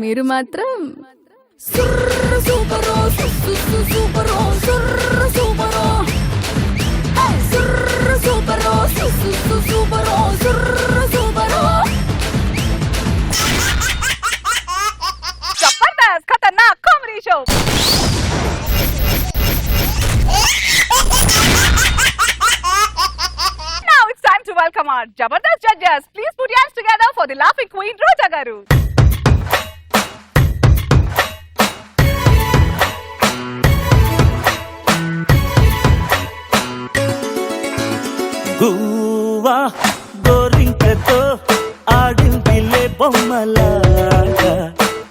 మీరు మాత్రం Jabardasth Khatarnak comedy show. Now it's time to welcome our Jabardast judges. Please put your hands together for the laughing queen Roja garu. Guvva గోరింకతో ఆడిందిలే బొమ్మలాగా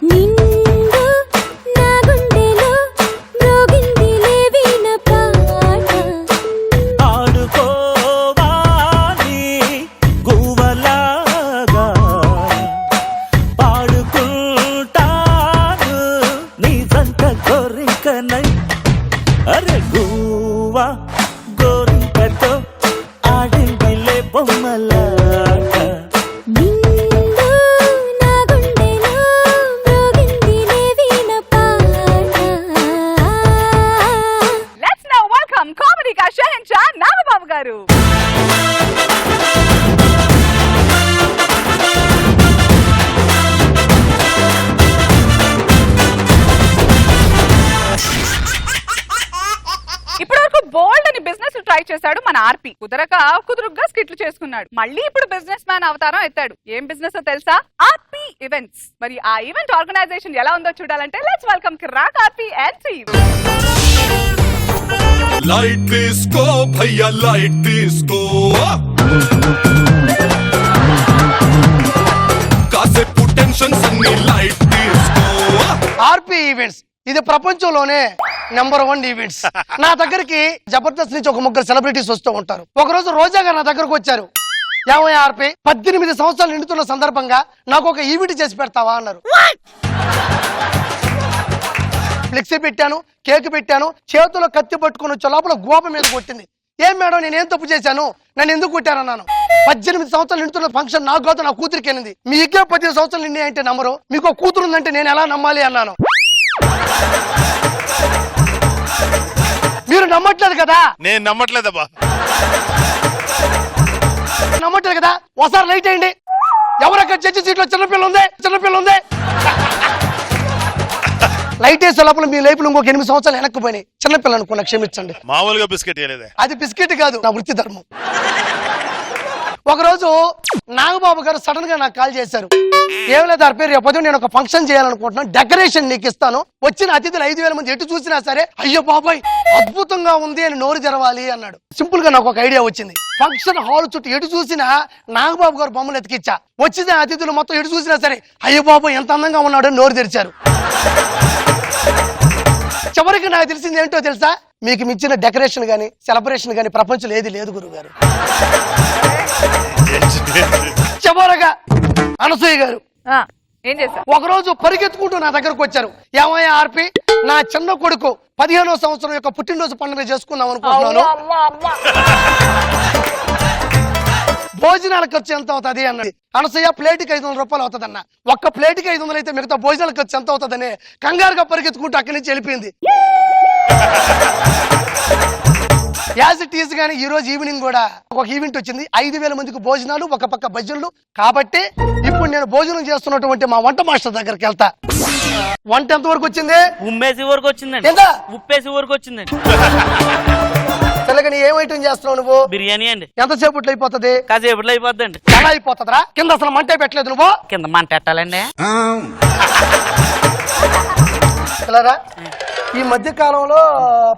నిండు నా గుండెలో మ్రోగిందిలే వీణ పాట ఆడుకోవాలి గువ్వలాగా పాడుకుంటాను నీ జంట గోరింకనై అరే గువ్వా గోరింకతో ఆడిందిలే బొమ్మలాగా నిండు నా గుండెలో మ్రోగిందిలే వీణ పాట. Let's now welcome comedy ka Shahenshah Nagababu garu. ఇప్పటివరకు బోల్డ్ అని బిజినెస్ ట్రై చేశాడు మన ఆర్పి. కుదురుగ్గా స్కిట్లు చేసుకున్నాడు. మళ్ళీ ఇప్పుడు బిజినెస్ మ్యాన్ అవతారం ఎత్తాడు. ఏం బిజినెస్ తెలుసా? ఆర్పి ఈవెంట్స్. మరి ఆ ఈవెంట్ ఆర్గనైజేషన్ ఎలా ఉందో చూడాలంటే let's welcome Kiraak RP and team. Light disco भैया लाइट डिस्को కాసేపు టెన్షన్స్ అన్ని లైట్ డిస్కో. ఆర్పి ఈవెంట్స్ ఇది ప్రపంచంలోనే #1 ఈవెంట్స్. నా దగ్గరికి జబర్దస్త్ నుంచి ఒక ముగ్గురు సెలబ్రిటీస్ వస్తూ ఉంటారు. ఒక రోజు రోజా గారు నా దగ్గరకు వచ్చారు. ఏమయ్య ఆర్పి 18 సంవత్సరాలు నిండుతున్న సందర్భంగా నాకు ఒక ఈవెంట్ చేసి పెడతావా అన్నారు. ఫ్లెక్సీ పెట్టాను, కేక్ పెట్టాను, చేతిలో కత్తి పట్టుకుని వచ్చే లోపల గోప మీద కొట్టింది. ఏం మేడం నేనేం తప్పు చేశాను, నన్ను ఎందుకు కొట్టారన్నాను. 18 సంవత్సరాలు నిండుతున్న ఫంక్షన్ నాకు కాదు, నా కూతురికి వెళ్ళింది. మీకే 15 సంవత్సరాలు నిండి అంటే నమ్మరు, మీకు ఒక కూతురు ఉందంటే నేను ఎలా నమ్మాలి అన్నాను. మీరు నమ్మట్లేదు కదా? నేను నమ్మట్లేదబ్బా. నమ్మట్లేదు కదా? ఒకసారి లైట్ అయ్యండి. ఎవరక్కడ జడ్జి సీట్లో చిన్నపిల్ల ఉంది. లైట్ వేసే లోపల మీ లైఫ్ లో ఇంకొక 8 సంవత్సరాలు వెనక్కి పోయినాయి. చిన్నపిల్ల అనుకున్నా, క్షమించండి. మామూలుగా బిస్కెట్ ఇవ్వలేదే. అది బిస్కెట్ కాదు, నా వృత్తి ధర్మం. ఒకరోజు నాగబాబు గారు సడన్ గా నాకు కాల్ చేశారు. ఏం లేదు ఆర్పి, రేపు నేను ఒక ఫంక్షన్ చేయాలనుకుంటున్నాను, డెకరేషన్ నీకు ఇస్తాను, వచ్చిన అతిథులు 5,000 మంది ఎటు చూసినా సరే అయ్యో బాబాయ్ అద్భుతంగా ఉంది అని నోరు తెరవాలి అన్నాడు. సింపుల్ గా నాకు ఒక ఐడియా వచ్చింది. ఫంక్షన్ హాల్ చుట్టూ ఎటు చూసినా నాగబాబు గారు బొమ్మలు ఎతికిచ్చా. వచ్చిన అతిథులు మొత్తం ఎటు చూసినా సరే అయ్యో బాబాయ్ ఎంత అందంగా ఉన్నాడు అని నోరు తెరిచారు. చివరికి నాకు తెలిసింది ఏంటో తెలుసా? మీకు మించిన డెకరేషన్ గానీ సెలబ్రేషన్ గానీ ప్రపంచంలో ఏది లేదు గురుగారు. చివరగా అనసూయ గారు ఏం చేశారు? ఒకరోజు పరిగెత్తుకుంటూ నా దగ్గరకు వచ్చారు. ఏమయ్య ఆర్పి, నా చిన్న కొడుకు 15వ సంవత్సరం యొక్క పుట్టినరోజు పండుగ చేసుకుందాం అనుకుంటున్నాను, భోజనాల ఖర్చు ఎంత అవుతుంది అన్నది. అనసూయ ప్లేట్కి 500 రూపాయలు అవుతుంది అన్న. ఒక్క ప్లేట్కి 500 అయితే మిగతా భోజనాల ఖర్చు ఎంత అవుతుందని కంగారుగా పరిగెత్తుకుంటూ అక్కడి నుంచి వెళ్ళిపోయింది. యాజ్ ఇట్ ఈజ్ గానీ ఈ రోజు ఈవినింగ్ కూడా ఒక ఈవెంట్ వచ్చింది. 5,000 మందికి భోజనాలు, ఒక పక్క భజనలు. కాబట్టి ఇప్పుడు నేను భోజనం చేస్తున్నటువంటి మా వంట మాస్టర్ దగ్గరికి వెళ్తా. వంట ఎంత వరకు వచ్చింది? ఉమ్మేసి వరకు వచ్చిందండి. ఎంత? ఉప్పేసి వరకు వచ్చిందండి. తెలగని ఏం ఐటమ్ చేస్తున్నావు నువ్వు? బిర్యానీ అండి. ఎంతసేపట్లో అయిపోతుంది? కాసేపట్లో అయిపోద్దండి. ఎలా అయిపోతుందిరా? కింద అసలు మంటే పెట్టలేదు నువ్వు. కింద మంట ఎట్టాలండి. తెలరా ఈ మధ్య కాలంలో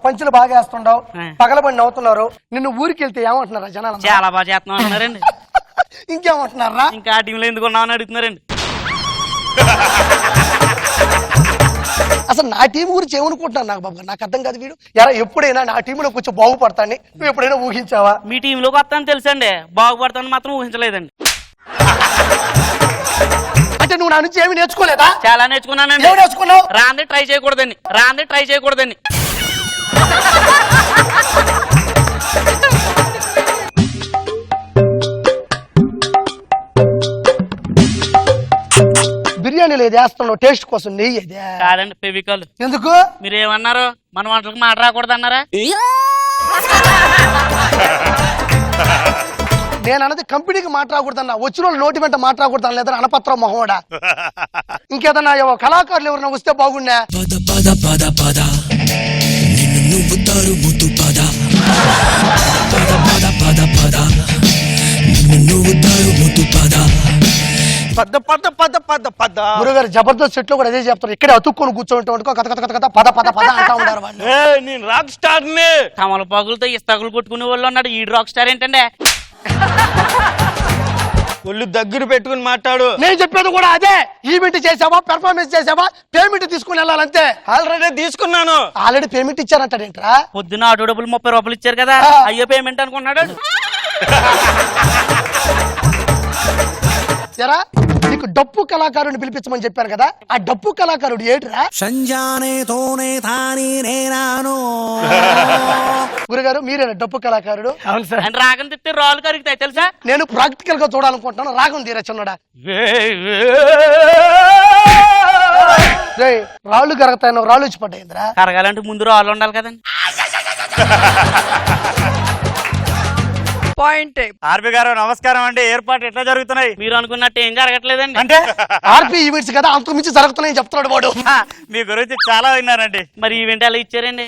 పంచులు బాగా వేస్తుండవు, పగలబడి నవ్వుతున్నారు. నిన్ను ఊరికి వెళ్తే ఏమంటున్నారా జనాలు? చాలా బాగా చేస్తున్నాం అన్నారండి. ఇంకేమంటున్నారా? ఇంకా ఆ టీంలో ఎందుకు ఉన్నామని అడుగుతున్నారండి. అసలు నా టీం గురించి ఏమనుకుంటున్నాను నాకు బాబు, నాకు అర్థం కాదు. వీడు ఎలా ఎప్పుడైనా నా టీంలో కొంచెం బాగుపడతాను నువ్వు ఎప్పుడైనా ఊహించావా? మీ టీంలోకి వస్తాను తెలుసండి, బాగుపడతాను మాత్రం ఊహించలేదండి. అంటే నువ్వు నా నుంచి ఏమి నేర్చుకోలేదా? చాలా నేర్చుకున్నానండి. ఏం నేర్చుకున్నావు? రాంది ట్రై చేయకూడదండి. బిర్యానీలో ఏది వేస్తున్నావు టేస్ట్ కోసం నెయ్యి ఏదే కాదండి ఫెవికాల్. ఎందుకు మీరేమన్నారు? మన వంటలకు మాట రాకూడదు అన్నారా? నేను అన్నది కంపెనీకి మాట్లాడకూడదన్నా, వచ్చిన వాళ్ళు నోటి వెంట మాట్లాడకూడదు లేదా అనపత్రం మొహోడా. ఇంకేదన్నా కళాకారులు ఎవరన్నా వస్తే బాగుండే. పద పద పద పద నిన్ను నువ్వు తరుముతు పద పద పద పద పద నిన్ను నువ్వు తరుముతు పద పద పద పద పద పద. గురుగారు జబర్దస్త్ సెట్ లో కూడా అదే చెప్తారు. ఇక్కడే అతుక్కొని కూర్చోంటే కథ కథ కథ కథ పద పద పద అంటా ఉంటారు వాళ్ళు. నేను రాక్ స్టార్ ని. తమలపాకులతో ఇస్తకులు కొట్టుకునే వాళ్ళు ఉన్నాడు. ఈ రాక్ స్టార్ ఏంటండి? ఒళ్ళు దగ్గర పెట్టుకుని మాట్లాడు. నేను చెప్పేది కూడా అదే. ఈవెంట్ చేసావా, పెర్ఫార్మెన్స్ చేసావా, పేమెంట్ తీసుకుని వెళ్ళాలంతే. ఆల్రెడీ తీసుకున్నాను. ఆల్రెడీ పేమెంట్ ఇచ్చారంటాడేంట్రా? పొద్దున ఆటో డబ్బులు 30 రూపాయలు ఇచ్చారు కదా, అయ్యో పేమెంట్ అనుకున్నాడు. ఎరా నీకు డప్పు కళాకారుడిని పిలిపించమని చెప్పాను కదా, ఆ డప్పు కళాకారుడు ఏడురా? సంజానే తోనే తాని నేనాను. గురుగారు మీరేనా డప్పు కళాకారుడు? అవును సార్. ఆయన రాగం తిప్పితే రాళ్ళు కరుగుతాయి తెలుసా? నేను ప్రాక్టికల్ గా చూడాలనుకుంటున్నాను. రాగం తీరా చిన్నడా. రేయ్ రాళ్ళు కరుగుతాయన్న రాళ్ళు వచ్చి పడ్డాయిందిరా. కరగాలంటే ముందు రాళ్ళు ఉండాలి కదండి. పాయింట్. ఆర్పి గారు నమస్కారం అండి. ఏర్పాటు ఎట్లా జరుగుతున్నాయి? మీరు అనుకున్నట్టు ఏం జరగట్లేదండి. అంటే ఆర్పీ ఈవెంట్స్ కదా, అంత మించి జరుగుతున్నాయని చెప్తున్నాడు వాడు. మీ గురించి చాలా విన్నారండి. మరి ఈవెంట్ ఎలా ఇచ్చారండి?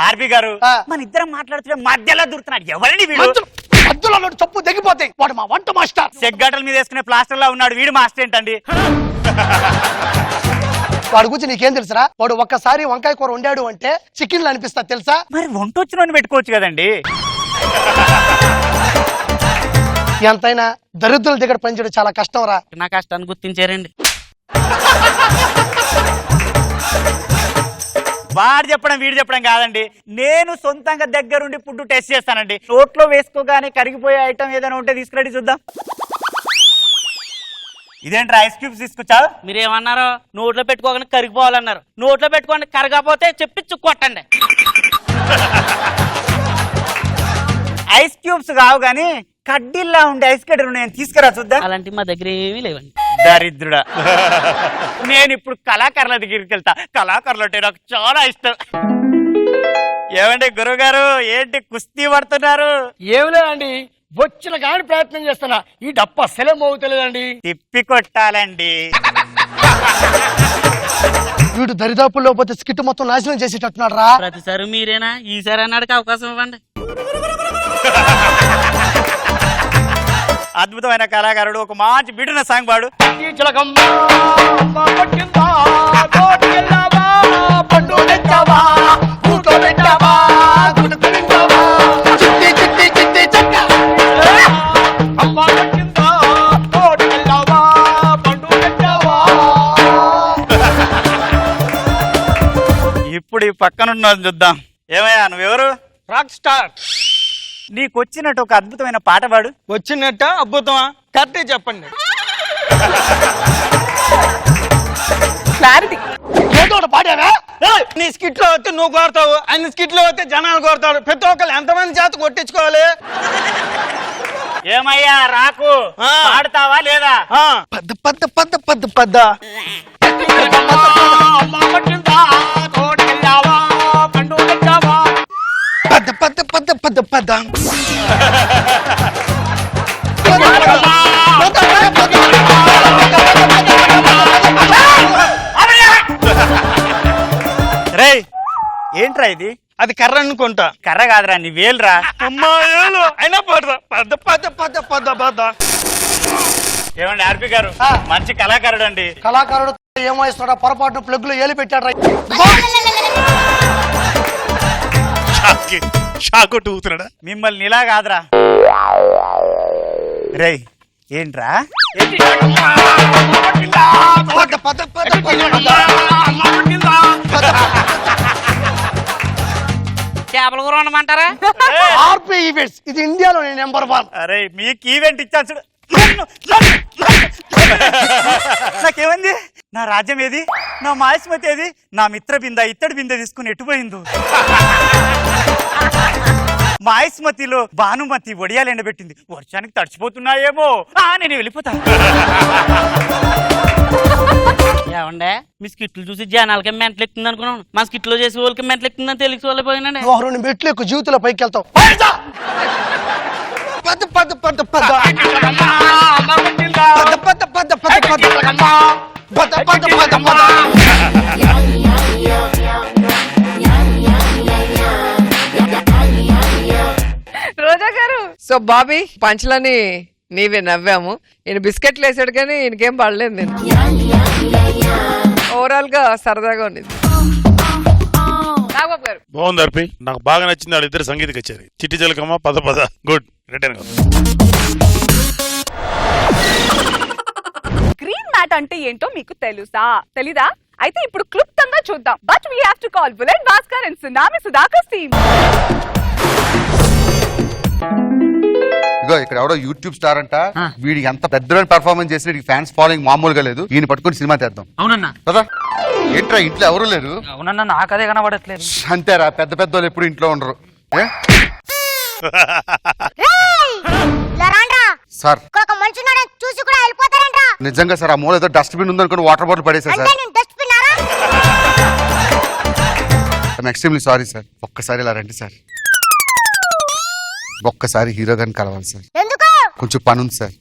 ఆర్పి గారు ఆ. మన ఇద్దరం మాట్లాడుతుంటే మధ్యలో దూరుతున్నాడు. ఎవరండి వీడు? మధ్యలో అన్నాడు చెప్పు తెగిపోతాయి. వాడు మా వంట మాస్టర్. సెగ్గటల మీద వేసుకునే ప్లాస్టర్ లా ఉన్నాడు. వీడు మాస్టర్ ఏంటండి? వాడి గురించి నీకేం తెలుసురా? వాడు ఒక్కసారి వంకాయ కూర వండాడు అంటే చికెన్లు అనిపిస్తా తెలుసా? మరి వంట వచ్చిన పెట్టుకోవచ్చు కదండి. ఎంతైనా దరిద్రుల దగ్గర పనిచేయడం చాలా కష్టం రా. నా కష్టాన్ని గుర్తించారండి. వాడు చెప్పడం వీడు చెప్పడం కాదండి. నేను సొంతంగా దగ్గరుండి ఫుడ్ టెస్ట్ చేస్తానండి. నోట్లో వేసుకోగానే కరిగిపోయే ఐటమ్ ఏదైనా ఉంటే తీసుకురండి చూద్దాం. ఇదేంటి ఐస్ క్యూబ్స్ తీసుకొచ్చావు? మీరేమన్నారు? నోట్లో పెట్టుకోకుండా కరిగిపోవాలన్నారు. నోట్లో పెట్టుకోండి, కరగపోతే చెప్పి కొట్టండి. ఐస్ క్యూబ్స్ కావు గానీ కడ్డీల్లా ఉండే ఐస్ కడ్డీలు ఉన్నాయని తీసుకురా చూద్దాం. అలాంటి మా దగ్గర ఏమీ లేవండి. దరిద్రుడా. నేను ఇప్పుడు కళాకారుల దగ్గరికి వెళ్తా. కళాకారులు అంటే నాకు చాలా ఇష్టం. ఏమండి గురువు గారు ఏంటి కుస్తీ పడుతున్నారు? ఏం లేదండి, వచ్చిన కానీ ప్రయత్నం చేస్తున్నా. ఈ డప్ప అసలే మోగుతలేదండి. తిప్పి కొట్టాలండి. వీడు దరిదాపుల్లో పోతే స్కిట్ మొత్తం నాశనం చేసేటట్టున్నాడు రా. ప్రతిసారి మీరేనా? ఈసారి అన్నాడికి అవకాశం ఇవ్వండి. అద్భుతమైన కళాకారుడు ఒక మంచి బిడున సాంగ్ పాడు. ఇప్పుడు ఈ పక్కనున్న చూద్దాం. ఏమయ్యా నువ్వెవరు? Rock star. నీకు వచ్చినట్టు ఒక అద్భుతమైన పాట పాడు. వచ్చినట్ట అద్భుతమా? కరెక్టే చెప్పండి. క్లారిటీ. ఏదో ఒకటి పాడారా? ఏయ్, నీ స్కిట్ లో వస్తే నువ్వు కోరుతావు, ఆయన స్కిట్ లో వస్తే జనాలు కోరుతారు. ప్రతి ఒక్కరు ఎంతమంది చేత కొట్టించుకోవాలి. ఏమయ్యా రాకు ఆ. పాడతావా లేదా? పద్ద పద్ద పద్ద పద్ద పద్ద పద్ద పద్ద పద్ద పద్ద పద్ద రేయ్ ఏంట్రా ఇది? అది కర్ర అనుకుంటా. కర్ర కాదురా నీ వేలురా. అమ్మా ఏలు అయినా పడదా. పద్ద పద్ద పద్ద పద్ద పద్ద. ఏమండి ఆర్పి గారు ఆ. మంచి కళాకారుడు అండి. కళాకారుడు ఏమో ఇస్తున్నాడు, పొరపాటు ప్లగ్ లో ఏలి పెట్టాడు రా. షాకొట్టు ఊతున్నాడా? మిమ్మల్ని ఇలా కాదురా. రేయ్ ఏంట్రా? పద్ద పద్ద పద్ద పద్ద. చేపల కూర ఉండమంటారా? ఆర్పీ ఈవెంట్స్ ఇది ఇండియాలో నెంబర్ 1. అరే మీకు ఈవెంట్ ఇచ్చాను చూడు. నాకేమైంది? నా రాజ్యం ఏది? నా మాయస్మతి ఏది? నా మిత్ర బింద ఇత్తడి బింద తీసుకుని ఎట్టుపోయిందో? మాయస్మతిలో భానుమతి వడియాలు ఎండబెట్టింది. వర్షానికి తడిచిపోతున్నాయేమో. నేను వెళ్ళిపోతాను. ఏమండే మీ స్కిట్లు చూసి జనాలకి మెంటలు ఎక్కుతుంది అనుకున్నాను. మా స్కిట్లో చేసే వాళ్ళకి మెంటలు ఎక్కుతుందని తెలిసి వాళ్ళే పోయినండి. నువ్వు 2 మెట్లు ఎక్కువ జీవితంలో పైకి వెళ్తావు. పద పద పద పద పద పద పద పద పద పద పద పద. రోజా గారు సో బాబీ పంచలని నీవే నవ్వాము. ఈయన బిస్కెట్లు వేసాడు కానీ ఈయనకేం పడలేదు. నేను ఓవరాల్ గా సరదాగా ఉండేది. నాగబాబు గారు బాగుంది అర్పి, నాకు బాగా నచ్చింది వాళ్ళిద్దరు సంగీత కచేరి. చిట్టి చిలకమ్మ పద పద. Good return. గ్రీన్ మ్యాట్ అంటే ఏంటో మీకు తెలుసా? తెలీదా? అయితే ఇప్పుడు క్లుప్తంగా చూద్దాం. But we have to call Bullet Bhaskar and Tsunami Sudhakar team. ఇగో ఇక్కడ ఎవడో యూట్యూబ్ స్టార్ అంట. వీడి ఎంత పెద్ద పర్ఫార్మెన్స్ చేసి వీడికి ఫ్యాన్స్ ఫాలోయింగ్ మామూలుగా లేదు. ఈయన పట్టుకుని సినిమా తీద్దాం. అవునన్నా కదా ఏంట్రా ఇంట్లో ఎవరు లేరు? అవునన్నా నాకదే కనబడట్లేదు. అంతేరా, పెద్ద పెద్ద వాళ్ళు ఎప్పుడు ఇంట్లో ఉండరు. ఏ? సార్ నిజంగా సార్ ఆ మూల ఏదో డస్ట్బిన్ ఉందనుకుని వాటర్ బాటిల్ పడేసా sir. I'm extremely sorry sir. ఒక్కసారి ఇలా రండి సార్. ఒక్కసారి హీరో గారిని కలవాలి సార్. కొంచెం పని ఉంది సార్.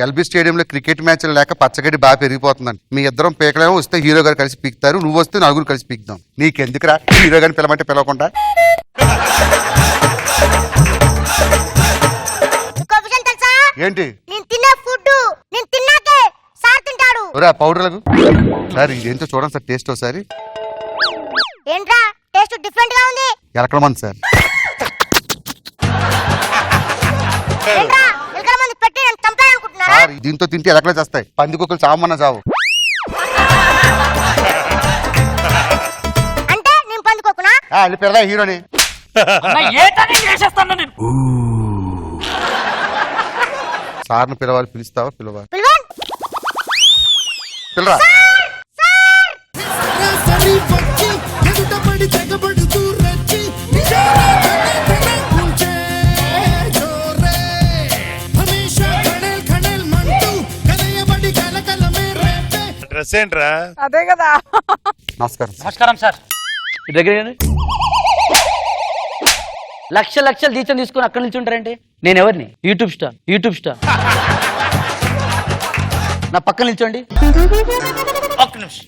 ఎల్బీ స్టేడియం లో క్రికెట్ మ్యాచ్ లేక పచ్చగడ్డి బాగా పెరిగిపోతుందండి. మీ ఇద్దరం పీకలేమో, వస్తే హీరో గారు కలిసి పీకుతారు, నువ్వు వస్తే నలుగురు కలిసి పీకుదాం. నీకెందుకురా హీరో గారిని పిలమంటే పిలవకుండా? ఏంటి ఒరే పౌడర్లకు సార్ ఇదేంటో చూడండి సార్, టేస్ట్ ఒకసారి. ఎలకల మంది సార్. సార్ దీంతో తింటే ఎలకలే చేస్తాయి, పందికొక్కలు చావమన్నా చావు. పిల్లరా హీరోని. సార్ను పిలవాలి, పిలుస్తావా? పిలవాలి, పిల్లరా. డ్రెస్ ఏంట్రా? అదే కదా. నమస్కారం. నమస్కారం సార్. దగ్గర లక్షలు జీతం తీసుకుని అక్కడ నుంచి ఉంటారంటే నేను ఎవరిని? YouTube star. నా పక్కన నిల్చోండి. ఒక్క నిమిషం,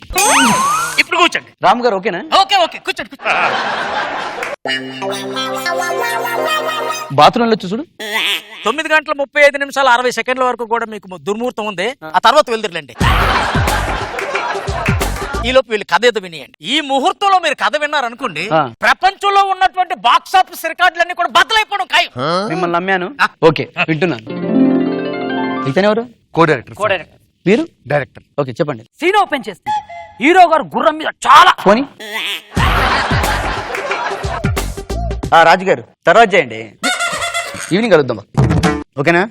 ఇప్పుడు కూర్చోండి. రామ్ గారు ఓకేనా? ఓకే కూర్చోండి. బాత్రూంలో చూడు. 9:35 వరకు కూడా మీకు దుర్ముహూర్తం ఉంది. ఆ తర్వాత వెళ్తుర్లేండి. ఈ లోపు వీళ్ళు కథ ఏదో వినియండి. ఈ ముహూర్తంలో మీరు కథ విన్నారనుకోండి, ప్రపంచంలో ఉన్నటువంటి బాక్స్ ఆఫీస్ రికార్డులన్నీ కూడా బద్దలైపోవడం ఖాయం. మిమ్మల్ని నమ్మాను. ఓకే వింటున్నాను. ఇతను ఎవరు? Co director. మీరు? డైరెక్టర్. ఓకే చెప్పండి. సీన్ ఓపెన్ చేస్తే హీరో గారు గుర్రం మీద చాలా పోనీ. రాజు గారు తర్వాత చేయండి, ఈవినింగ్ కలుద్దాం. ఓకేనా?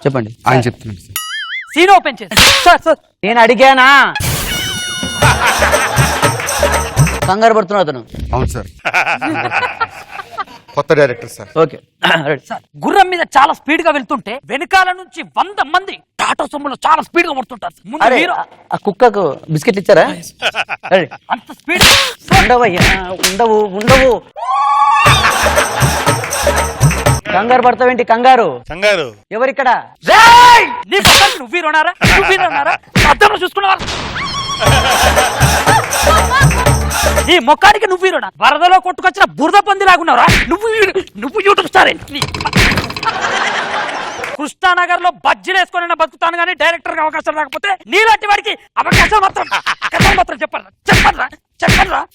చెప్పండి. ఆయన చెప్తున్నాడు సార్. సీన్ ఓపెన్ చేస్తే సార్ నేను అడిగానా? కంగారు పడుతున్నా అతను. అవును సార్, కొత్త డైరెక్టర్ సార్. Okay sir. గుర్రం మీద చాలా స్పీడ్ గా వెళ్తుంటే వెనకాల నుంచి 100 మంది టాటా సొమ్ములో చాలా స్పీడ్ గా పడుతుంటారు. ఆ కుక్కకు బిస్కెట్ ఇచ్చారా? అంత స్పీడ్ ఉండవు. కంగారు పడతావేంటి? కంగారు ఎవరిక్కడ? నువ్వు అర్థంలో చూసుకున్నావా? నీ మొక్కాడికి నువ్వు హీరోనా? వరదలో కొట్టుకొచ్చిన బురద పంది లాగున్నావురా నువ్వు యూట్యూబ్ స్టార్. కృష్ణానగర్ లో బజ్జీలు వేసుకొని బతుకుతాను కానీ డైరెక్టర్ గా అవకాశం రాకపోతే నీలాంటి వాడికి అవకాశం మాత్రం చెప్పండి.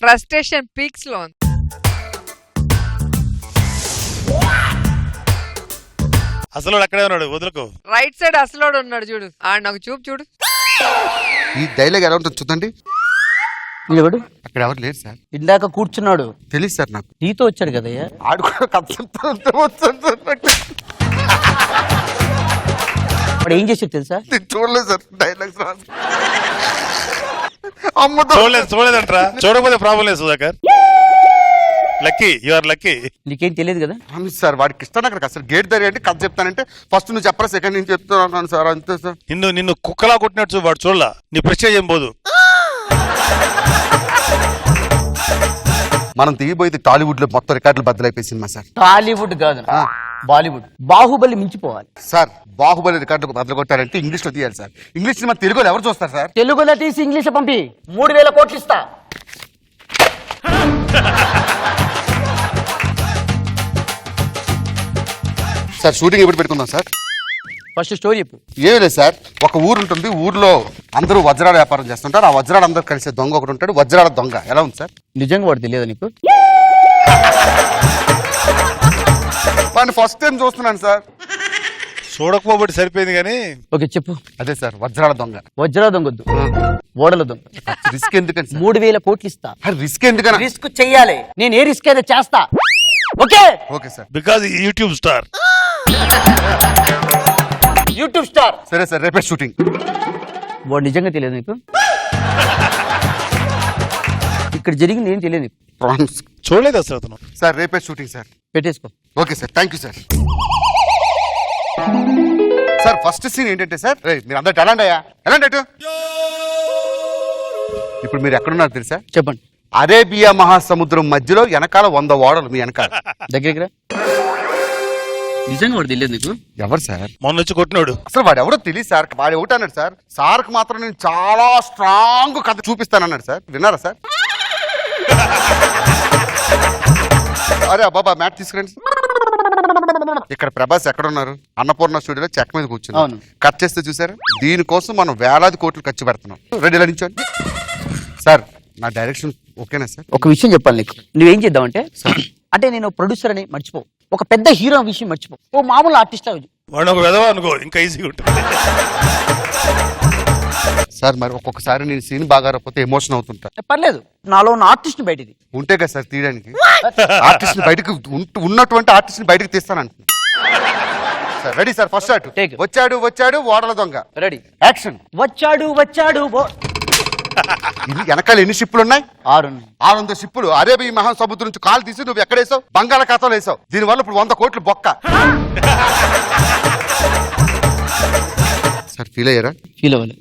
ఫ్రస్ట్రేషన్ పీక్స్ లో ఉంది. అసలు అక్కడే ఉన్నాడు, వదులుకో. రైట్ సైడ్ అసలోడు ఉన్నాడు చూడు, నాకు చూడు. ఈ డైలాగ్ ఎలా ఉంటుంది చూడండి. ఎవడు? అక్కడ ఎవరు లేరు సార్. ఇందాక కూర్చున్నాడు. తెలియదు సార్ నాకు. నీతో వచ్చాడు కదయ్యా. ఆడు వాడు ఏం చేసాడు తెలుసా? చూడలేదు సార్ డైలాగ్స్. చూడలేదంటరా. చూడకపోతే ప్రాబ్లం లేదు Sudhakar. Lucky you are lucky. నీకేం తెలియదు కదా. సార్ వాడికి ఇష్టం అక్కడికి అసలు గేట్ ధర అంటే కథ చెప్తానంటే ఫస్ట్ నువ్వు చెప్పరా సెకండ్ నేను చెప్తున్నాను సార్ అంతే సార్. నిన్ను కుక్కలా కొట్టినట్టు వాడు చూడలా, నీ ప్రెస్టేజ్ ఏం పోదు. మనం తీయబోయేది టాలీవుడ్ లో మొత్తం రికార్డులు బద్దలైపోయి సినిమా సార్. టాలీవుడ్ కాదు, బాలీవుడ్. బాహుబలి మించిపోవాలి సార్ బాహుబలి రికార్డులు బద్దలు కొట్టారంటే ఇంగ్లీష్ లో తీయాలి సార్. ఇంగ్లీష్ సినిమా తెలుగులో ఎవరు చూస్తారు సార్? తెలుగులో తీసి ఇంగ్లీష్ లో పంపి 3000 కోట్లు ఇస్తా. సార్ షూటింగ్ ఎప్పుడు పెట్టుకుందాం సార్? ఫస్ట్ స్టోరీ చెప్పు. ఏమీ లేదు సార్, ఒక ఊరు ఉంటుంది, ఊర్లో అందరూ వజ్రాల వ్యాపారం చేస్తుంటారు. ఆ వజ్రాలు అందరూ కలిసే దొంగ ఒకటి ఉంటాడు, వజ్రాల దొంగ. ఎలా ఉంది సార్? నిజంగా వాడు తెలియదు నీకు? వాడిని ఫస్ట్ టైం చూస్తున్నాను సార్. చూడకపోబట్టి సరిపోయింది కానీ. ఓకే చెప్పు. అదే సార్ వజ్రాల దొంగ. వజ్రాల దొంగొద్దు, ఓడల దొంగ. రిస్క్ ఎందుకని సార్? 3000 కోట్లు ఇస్తా. రిస్క్ ఎందుకని? రిస్క్ చెయ్యాలి, నేను ఏ రిస్క్ అయినా చేస్తా. Okay okay sir. Because YouTube star. YouTube star. సరే సార్ రేపే షూటింగ్. వాడు నిజంగా తెలియదు నీకు? ఇక్కడ జరిగింది ఏం తెలియదు నీకు? ప్రాన్స్ చూడలేదు అసలు అతను. సార్ రేపే షూటింగ్ సార్. పెట్టేసుకో. Okay sir, thank you sir. Sir first scene ఏంటంటే సార్, మీరు అందరు ఎలాంటి అయ్యా ఎలాంటి అటు ఇప్పుడు మీరు ఎక్కడున్నారు తెలుసా? చెప్పండి. అరేబియా మహాసముద్రం మధ్యలో వెనకాల 100 ఓడలు మీ వెనకాల. దగ్గరికి రా. నిజంగా వాడు తెలియదు నీకు? ఎవరు సార్? మొన్న వచ్చి కొట్టినాడు. అసలు వాడు ఎవడో తెలియదు సార్. వాడు ఒకటి అన్నాడు సార్, సార్కి మాత్రం నేను చాలా స్ట్రాంగ్ కథ చూపిస్తానన్నాడు సార్. విన్నారా సార్? అరే బాబా మ్యాట్ తీసుకురండి. ఇక్కడ ప్రభాస్ ఎక్కడ ఉన్నారు? అన్నపూర్ణ స్టూడియోలో చెక్క మీద కూర్చున్నాను. కట్ చేస్తే చూసారు, దీనికోసం మనం వేలాది కోట్లు ఖర్చు పెడుతున్నాం. రెడీ ఇలా నించోండి సార్. నా డైరెక్షన్ ఓకేనా సార్? ఒక విషయం చెప్పాలి నీకు. నువ్వేం చేద్దామంటే, అంటే నేను ప్రొడ్యూసర్ అని మర్చిపో, ఒక పెద్ద హీరో విషయం మర్చిపో, ఓ మామూలు ఆర్టిస్ట్ వాడు ఒక విధవ అనుకో, ఇంకా ఈజీగా ఉంటుంది సార్. మరి ఒక్కొక్కసారి నేను సీన్ బాగా రాకపోతే ఎమోషన్ అవుతుంటా. పర్లేదు, నాలో ఉన్న ఆర్టిస్ట్ ని బయటిది ఉంటే కదా సార్ తీయడానికి. ఆర్టిస్ట్ బయటకు ఉన్నటువంటి ఆర్టిస్ట్ ని బయటకు తీస్తానంటున్నా sir. Ready sir? First shot. వచ్చాడు వచ్చాడు ఓడల దొంగ. Ready, action. వచ్చాడు వచ్చాడు. ఇది వెనకాల ఎన్ని షిప్పులు ఉన్నాయి? 600 షిప్పులు. అరేబియా మహాసముద్రం నుంచి కాలు తీసి నువ్వు ఎక్కడేసావు? బంగాళాఖాతంలో వేసావు. దీనివల్ల ఇప్పుడు 100 కోట్లు బొక్క. సార్ ఫీల్ అయ్యారా? ఫీల్ అవ్వాలి.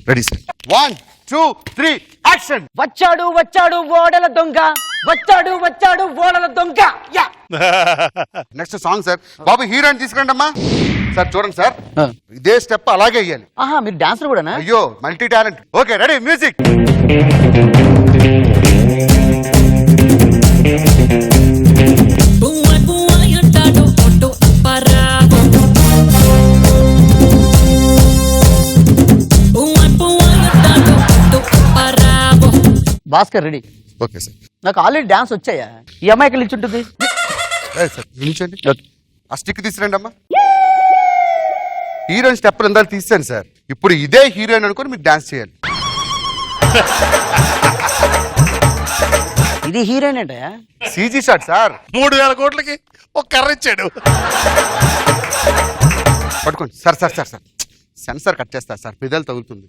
Ready sir. 1 2 3 యాక్షన్. వచ్చాడు వచ్చాడు ఓడల దొంగ, వచ్చాడు వచ్చాడు ఓడల దొంగ. యా. Next song sir. బాబు హీరోయిన్ తీసుకురండి అమ్మా. సార్ చూడండి సార్, ఇదే స్టెప్ అలాగే వేయాలి. ఆహా, మీరు డాన్సర్ కూడానా? అయ్యో multi talent. Okay ready, music. Bhaskar ready. Okay sir. నాకు ఆల్రెడీ డాన్స్ వచ్చాయా? ఈ అమ్మాయికి నిల్చుంటుంది. సార్ నిల్చోండి. ఆ స్టిక్ తీసుకురండి అమ్మా. హీరోయిన్ స్టెప్ ఇందాక తీసాను సార్. ఇప్పుడు ఇదే హీరోయిన్ అనుకుని మీకు డాన్స్ చేయాలి. ఇది హీరోయిన్ ఏంటయా? CG shot sir. 3000 కోట్లకి ఒక కర్ర ఇచ్చాడు. పట్టుకోండి sir. Sir sir sir censor cut చేస్తారు సార్, పెదాలు తగులుతుంది.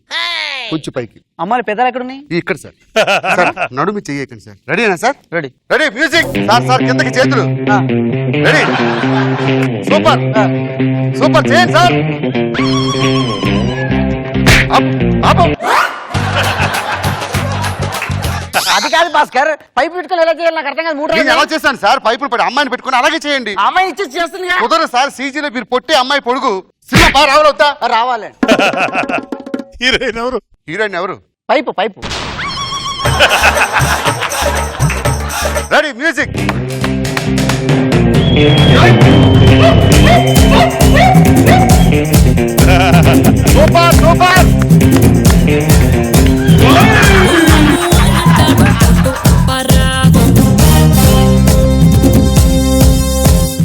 కొంచెం పైకి. అమ్మాయి పెదాలు ఎక్కడ ఉన్నాయి? ఇక్కడ సార్. సార్ నడుమి చెయ్యకండి సార్. రెడీనా sir? Ready. Ready, music. Sir sir కిందకి చేతులు. రెడీ. సూపర్ సూపర్ చేయండి సార్. అది కాదు భాస్కర్, పైపు పెట్టుకుని ఎలా చేయాలి నాకు అర్థం కాదు. 3 నేను ఎలా చేశాను సార్? పైపులు పడి అమ్మాయిని పెట్టుకుని అలాగే చేయండి. అమ్మాయి ఇచ్చేసి చేస్తుంది. కుదరదు సార్. సీజీలో మీరు పొట్టి అమ్మాయి పొడుగు. సినిమా బాగా రావాలవుతా? రావాలండి. హీరోయిన్ ఎవరు? హీరోయిన్ ఎవరు? Pipe pipe. Ready, music. Super super.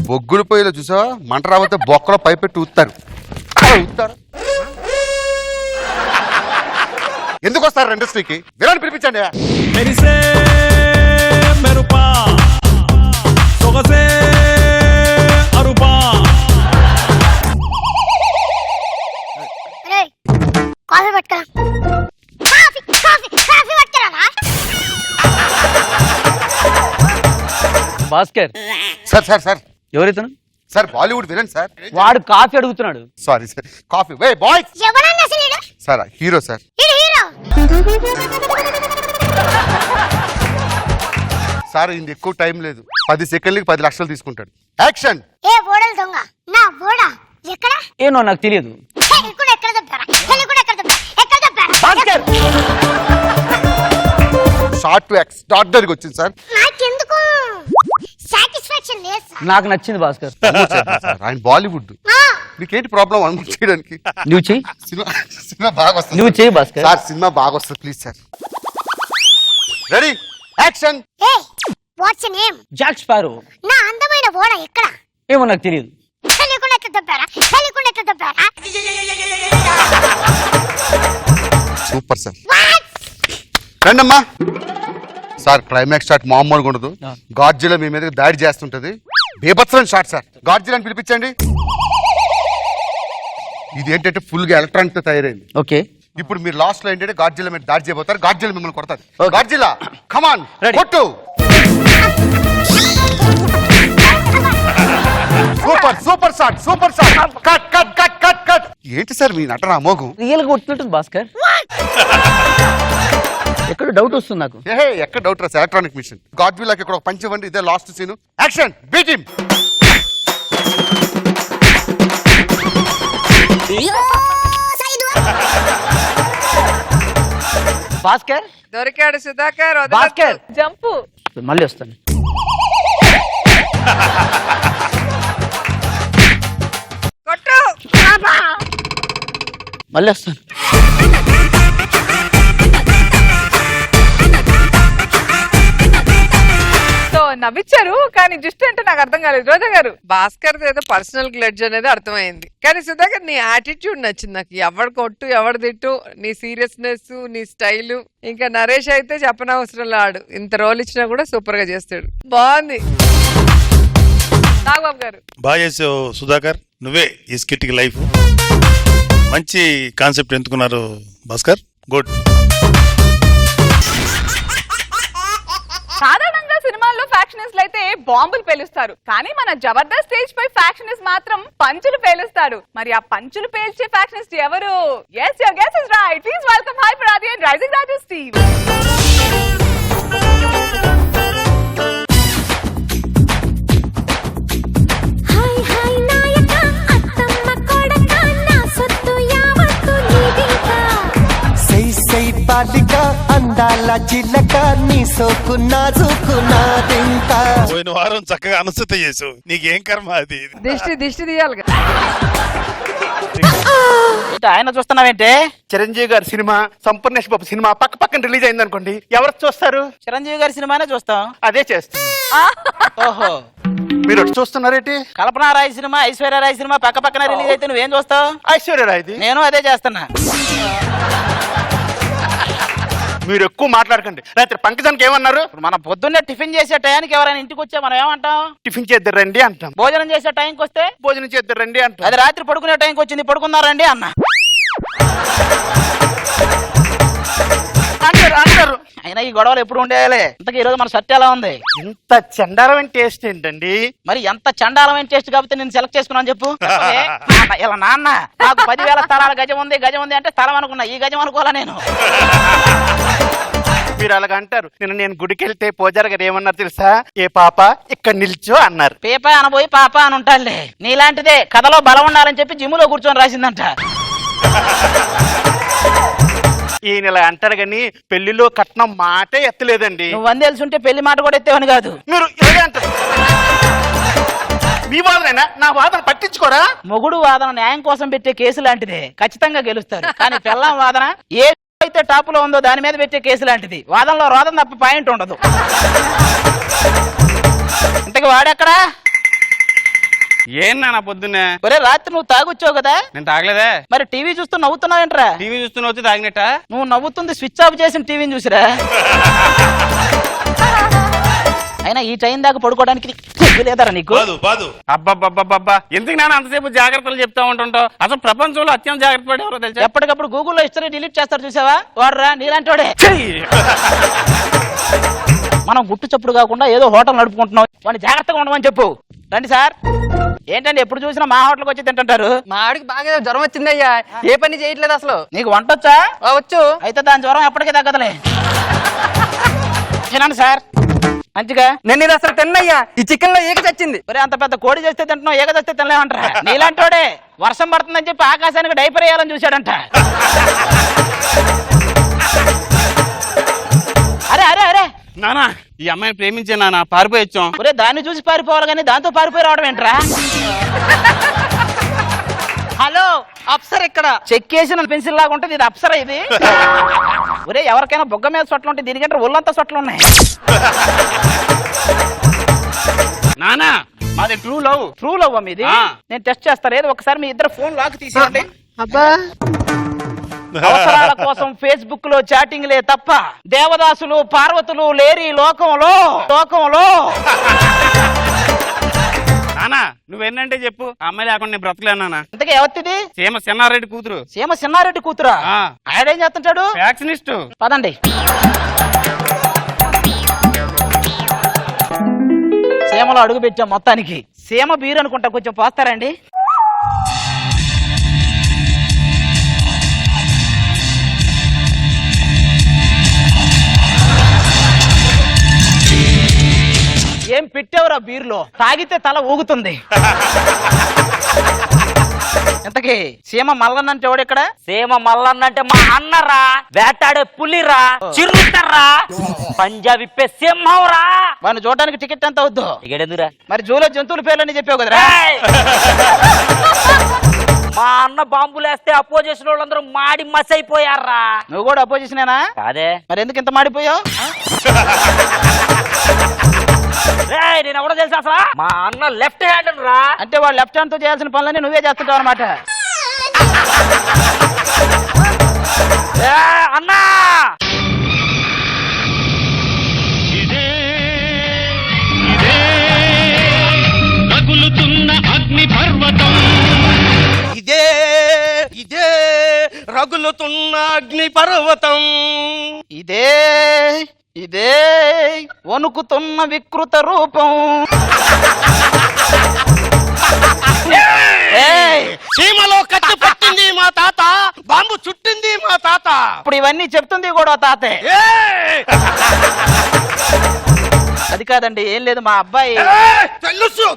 బొగ్గుల పొయ్యిలో చూసావా, మంట రాబోతే బొక్కలో పై పెట్టి ఊతారు. ఎందుకు వస్తారు ఇండస్ట్రీకి? విరాన్ని పిలిపించండి. కాఫీ పట్టుకురా. కాఫీ కాఫీ కాఫీ పట్టుకురా. భాస్కర్ సార్ సార్ సార్ ఎవరైతను? Sir Bollywood villain sir. వాడు కాఫీ అడుగుతున్నాడు. Sorry sir. కాఫీ వే బాయ్స్. ఎవరన్నా అసలు ఈడు? Sir hero sir. ఈడు హీరో. సార్ ఇంది ఎక్కువ టైం లేదు, 10 సెకండ్లకి 10 లక్షలు తీసుకుంటాడు. యాక్షన్. ఏ బోడల దొంగ నా బోడ ఎక్కడ? ఏనో నాకు తెలియదు. హెలికుండా ఎక్కడ దొబ్బరా? హెలికుండా ఎక్కడ దొబ్బరా? ఎక్కడ దొబ్బరా? భాస్కర్ షార్ట్ టు డాట్ దగ్గరికి వచ్చింది సార్. నాకెందుకు సాటిస్ఫాక్షన్ లేదు సార్. నాకు నచ్చింది భాస్కర్. సార్ ఆయన బాలీవుడ్. మీకేంటి ప్రాబ్లం అనుకుంటు చేయడానికి? నువ్వు చెయ్యి, సినిమా బాగా వస్తుంది. నువ్వు చెయ్యి భాస్కర్. సార్ సినిమా బాగా వస్తుంది please sir. Ready action. A what's your name? Jack sparrow. నా అందమైన బోడ ఎక్కడ? ఏమో నాకు తెలియదు. హెలికుండా ఎక్కడ దొబ్బరా? హెలికుండా ఎక్కడ దొబ్బరా? Super sir. రండమ్మా. సార్ క్లైమాక్స్ షాట్ మామూలుగా ఉండదు. గాడ్జిలా మీ మీద దాడి చేస్తుంటది. బేభత్సమైన షాట్ సార్. గాడ్జిలాని పిలిపించండి. ఇది ఏంటంటే ఫుల్ గా ఎలక్ట్రానిక్ తో తయారైంది. ఓకే, ఇప్పుడు మీరు లాస్ట్ లో ఏంటంటే గాడ్జిలా మీద దాడి చేయబోతారు. గాడ్జిలా మిమ్మల్ని కొడతారు. గాడ్జిలా కమాన్ కొట్టు. Super super shot, super shot. Cut cut cut cut cut. ఏంటి సార్ మీ నటన అమోఘం. రియల్ గా కొట్టినట్టుంది భాస్కర్. ఎక్కడ డౌట్ వస్తుంది నాకు. ఎక్కడ డౌట్ రాసి ఎలక్ట్రానిక్ మిషన్. గాడ్జిలాకి ఇక్కడ ఒక పంచ్ ఇవ్వండి. ఇదే last scene. Action. Beat him. Bhaskar దొరికాడు సుధాకర్. వదలొద్దు. భాస్కర్ జంపు. మళ్ళీ వస్తాను. కొట్టు. మళ్ళీ వస్తాను. సో నవ్విచ్చారు కానీ జస్ట్ అంటే నాకు అర్థం కాలేదు. రోజా గారు, భాస్కర్ ఏదో పర్సనల్ గ్లడ్జ్ అనేది అర్థమైంది, కానీ సుధాకర్ నీ యాటిట్యూడ్ నచ్చింది నాకు. ఎవడు కొట్టు ఎవడు తిట్టు, నీ సీరియస్నెస్, నీ స్టైల్. ఇంకా నరేష్ అయితే చెప్పనవసరం లాడు, ఇంత రోల్ ఇచ్చినా కూడా సూపర్ గా చేస్తాడు. బాగుంది. నాగబాబు గారు, బాగా చేసావు సుధాకర్. నువ్వే ఈ స్కిట్ కి లైఫ్. మంచి కాన్సెప్ట్ ఎంచుకున్నారు భాస్కర్. గుడ్. సాధారణంగా సినిమాల్లో ఫ్యాక్షనిస్ట్లు అయితే బాంబులు పేలుస్తారు, కానీ మన జబర్దస్త్ స్టేజ్ పై ఫ్యాక్షనిస్ట్ మాత్రం పంచులు పేలుస్తాడు. మరి ఆ పంచులు పేల్చే ఫ్యాక్షనిస్ట్ ఎవరు? yes your guess is right. Please welcome Hyper Adi and Rising Raju Steve. Hi hi నాయక అత్తమ్మ కొడక నా సొత్తు యావత్తు నీదిగా. సై సై బాలిక అందాల చిలక నీ సోకు నాజుకున్నాదింక. పోయిన వారం చక్కగా అనుసృత చేసావు. నీకేం కర్మ అది. దిష్టి తీయాలి కదా. ఆయన చూస్తున్నావేంటే? చిరంజీవి గారి సినిమా, సంపూర్ణేష్ బాబు సినిమా పక్క పక్కన రిలీజ్ అయింది అనుకోండి, ఎవరు చూస్తారు? చిరంజీవి గారి సినిమానే చూస్తాం. అదే చేస్తుంది. ఓహో, మీరు ఒకటి చూస్తున్నారేంటి? కల్పనా రాయ్ సినిమా, ఐశ్వర్య రాయ్ సినిమా పక్క పక్కన రిలీజ్ అయితే నువ్వేం చూస్తావు? ఐశ్వర్యరాయ్ది. నేను అదే చేస్తున్నా. మీరు ఎక్కువ మాట్లాడకండి. రాత్రి పంకజానికి ఏమన్నారు? మనం పొద్దున్నే టిఫిన్ చేసే టైంకి ఎవరైనా ఇంటికి వచ్చే మనం ఏమంటాం? టిఫిన్ చేద్దరు రండి అంటాం. భోజనం చేసే టైంకి వస్తే భోజనం చేద్దరు రండి అంటాం. అది రాత్రి పడుకునే టైంకి వచ్చింది, పడుకున్నారండి అన్న అంటారు. అయినా ఈ గొడవలు ఎప్పుడు ఉండేయాలి. ఇంతకీ ఈ రోజు మన షర్ట్ ఎలా ఉంది? ఇంత చండాలమైన టేస్ట్ ఏంటండి? మరి ఎంత చండాలమైన టేస్ట్ కాబట్టి నేను సెలెక్ట్ చేసుకున్నాను చెప్పు. ఇలా నాన్న నాకు 10,000 స్థలాల గజం ఉంది అంటే స్థలం అనుకున్నా, ఈ గజం అనుకోవాలా నేను? మీరు అలాగ అంటారు. నేను గుడికి వెళ్తే పూజారి గారు ఏమన్నారు తెలుసా? ఏ పాప ఇక్కడ నిల్చో అన్నారు. పేప అనబోయి పాప అని ఉంటాడులే. నీలాంటిదే కథలో బలం ఉండాలని చెప్పి జిమ్ములో కూర్చొని రాసిందంట. ఈయన ఇలా అంటారు కానీ పెళ్లిలో కట్నం మాటే ఎత్తలేదండి. నువ్వు వందేల్సుంటే పెళ్లి మాట కూడా ఎత్తేవని కాదు. మీరు ఇలాగే అంటారు. మీ వాదనైనా నా వాదన పట్టించుకోరా? మొగుడు వాదన న్యాయం కోసం పెట్టే కేసు లాంటిదే, ఖచ్చితంగా గెలుస్తారు. కానీ పెళ్ళాం వాదన ఏ అయితే టాప్ లో ఉందో దాని మీద పెట్టే కేసు లాంటిది. వాదనలో రోదం తప్ప పాయింట్ ఉండదు. ఇంతకు వాడెక్కడా? ఏం నాన్న పొద్దున్నే? ఒరే రాత్రి నువ్వు తాగొచ్చావు కదా? నేను తాగలేదే. మరి టీవీ చూస్తూ నవ్వుతున్నావేంట్రా? టీవీ చూస్తున్నా వచ్చి తాగినట్ట. నువ్వు నవ్వుతుంది స్విచ్ ఆఫ్ చేసిన టీవీని చూసిరా. అయినా ఈ టైం దాకా పడుకోవడానికి లేదరా నీకు? అబ్బబ్బబ్బబ్బబ్బా, ఎందుకు నాన్న అంతసేపు జాగ్రత్తలు చెప్తా ఉంటుంటావు? అసలు ప్రపంచంలో అత్యంత జాగ్రత్త పడి ఎవరో తెలుసా? ఎప్పటికప్పుడు గూగుల్లో హిస్టరీ డిలీట్ చేస్తారు చూసావా? వాడరా నీలాంటి వాడే. మనం గుట్టు చప్పుడు కాకుండా ఏదో హోటల్ నడుపుకుంటున్నాం, వాడిని జాగ్రత్తగా ఉండమని చెప్పు. రండి సార్. ఏంటండి ఎప్పుడు చూసినా మా హోటల్కి వచ్చి తింటుంటారు? మా ఆడికి బాగా జ్వరం వచ్చిందయ్యా, ఏ పని చేయట్లేదు అసలు. నీకు వంట వచ్చా? వచ్చు. అయితే దాని జ్వరం ఎప్పటికీ తగ్గదులే. తినండి సార్ మంచిగా. నేను ఇది అసలు తిన్నయ్యా, ఈ చికెన్ లో ఈగ చచ్చింది. మరి అంత పెద్ద కోడి చేస్తే తింటున్నావు, ఏగ చేస్తే తినలేమంటారా? నీలాంటోడే వర్షం పడుతుందని చెప్పి ఆకాశానికి డైపర్ వేయాలని చూశాడంట. అరే అరే అరే నానా, ఈ అమ్మాయిని ప్రేమించే నాన్న, పారిపోయి వచ్చాం. ఒరే దాన్ని చూసి పారిపోవాలి కానీ దాంతో పారిపోయి రావడం ఏంట్రా? హలో అప్సర, ఇక్కడ చెక్కేసిన పెన్సిల్ లాగా ఉంటుంది ఇది అప్సర. ఇది ఒరే ఎవరికైనా బొగ్గ మీద సొట్లు ఉంటాయి, దీనికంటే ఒళ్ళంతా సొట్లు ఉన్నాయి. నానా మాది ట్రూ లవ్. ట్రూ లవ్ మీది? నేను టెస్ట్ చేస్తాను. ఏదో ఒకసారి మీ ఇద్దరు ఫోన్ లాక్ తీసేయండి. అబ్బా, అవసరాల కోసం ఫేస్బుక్ లో చాటింగ్లే తప్ప దేవదాసులు పార్వతులు లేరి లోకంలో. నానా నువ్వేంటంటే చెప్పు, ఆ అమ్మాయి లేకుండా నేను బ్రతకలేనా? ఇంతకీ ఎవరిది? సీమ సిన్నారెడ్డి కూతురు. సీమ సిన్నారెడ్డి కూతురా? ఆయనేం చేస్తుంటాడు? ఫ్యాక్షనిస్ట్. పదండి. సీమలో అడుగు పెట్టాం మొత్తానికి. సీమ బీరు అనుకుంటా, కొంచెం పోస్తారండి. ఏం పెట్టావురా బీరులో? తాగితే తల ఊగుతుంది. ఇంతకీ సీమ మల్లన్న అంటే ఎవడు ఇక్కడ? సీమ మల్లన్న అంటే మా అన్నరా, వేటాడే పులిరా, చిరుతర్రా, పంజాబ్ ఇప్పే సింహంరా. వాడిని చూడడానికి టికెట్ ఎంత అవుద్దు? టికెట్ ఎందుకురా? మరి జూలో జంతువుల పేర్లని చెప్పావు కదరా? మా అన్న బాంబులేస్తే అపోజిషన్ వాళ్ళందరూ మాడి మస్ అయిపోయారా. నువ్వు కూడా అపోజిషనేనా? కాదే. మరి ఎందుకు ఇంత మాడిపోయావు? నేను ఎవడో తెలుసా అసలు? మా అన్న లెఫ్ట్ హ్యాండ్ రా. అంటే వాడు లెఫ్ట్ హ్యాండ్ తో చేయాల్సిన పనులన్నీ నువ్వే చేస్తుంటావు అనమాట. అన్నా రగులుతున్న అగ్ని పర్వతం, ఇదే రగులుతున్న అగ్ని పర్వతం, ఇదే వణుకుతున్న వికృత రూపం. సీమలో కత్తి పట్టింది మా తాత, బాంబు చుట్టింది మా తాత. ఇప్పుడు ఇవన్నీ చెప్తుంది కూడా తాతే. అది కాదండి, ఏం లేదు. మా అబ్బాయి తెలుసు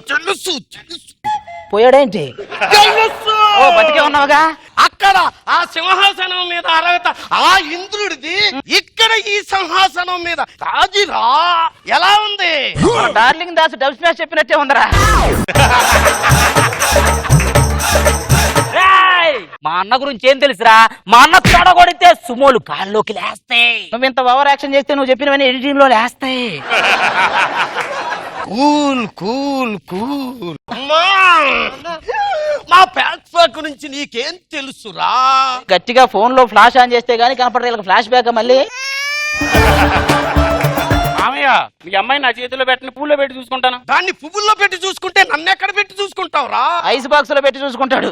పోయాడేంటి? ఓ బతికే ఉన్నావుగా. అక్కడ ఆ సింహాసనం మీద అర్హత ఆ ఇంద్రుడిది, ఇక్కడ ఈ సింహాసనం మీద రాజురా. ఎలా ఉంది? డార్లింగ్ దాస్ డబ్ స్మాష్ చెప్పినట్టే ఉందరా. మా అన్న గురించి ఏం తెలుసురా? మా అన్న తొడగొడితే సుమోలు కాళ్ళలోకి లేస్తాయి. నువ్వు ఇంత ఓవర్ యాక్షన్ చేస్తే నువ్వు చెప్పినవన్నీ ఎడిటింగ్ లో లేస్తాయి. Cool cool cool. మా ప్యాక్ గురించి నీకేం తెలుసురా? గట్టిగా ఫోన్ లో ఫ్లాష్ ఆన్ చేస్తే గానీ కనపడే ఫ్లాష్ బ్యాక్ మళ్ళీ. మామయ్య, మీ అమ్మాయి నా చేతిలో పెట్టిన పూల్లో పెట్టి చూసుకుంటాను. దాన్ని పువ్వుల్లో పెట్టి చూసుకుంటే నన్ను ఎక్కడ పెట్టి చూసుకుంటావురా? ఐస్ బాక్స్ లో పెట్టి చూసుకుంటాడు.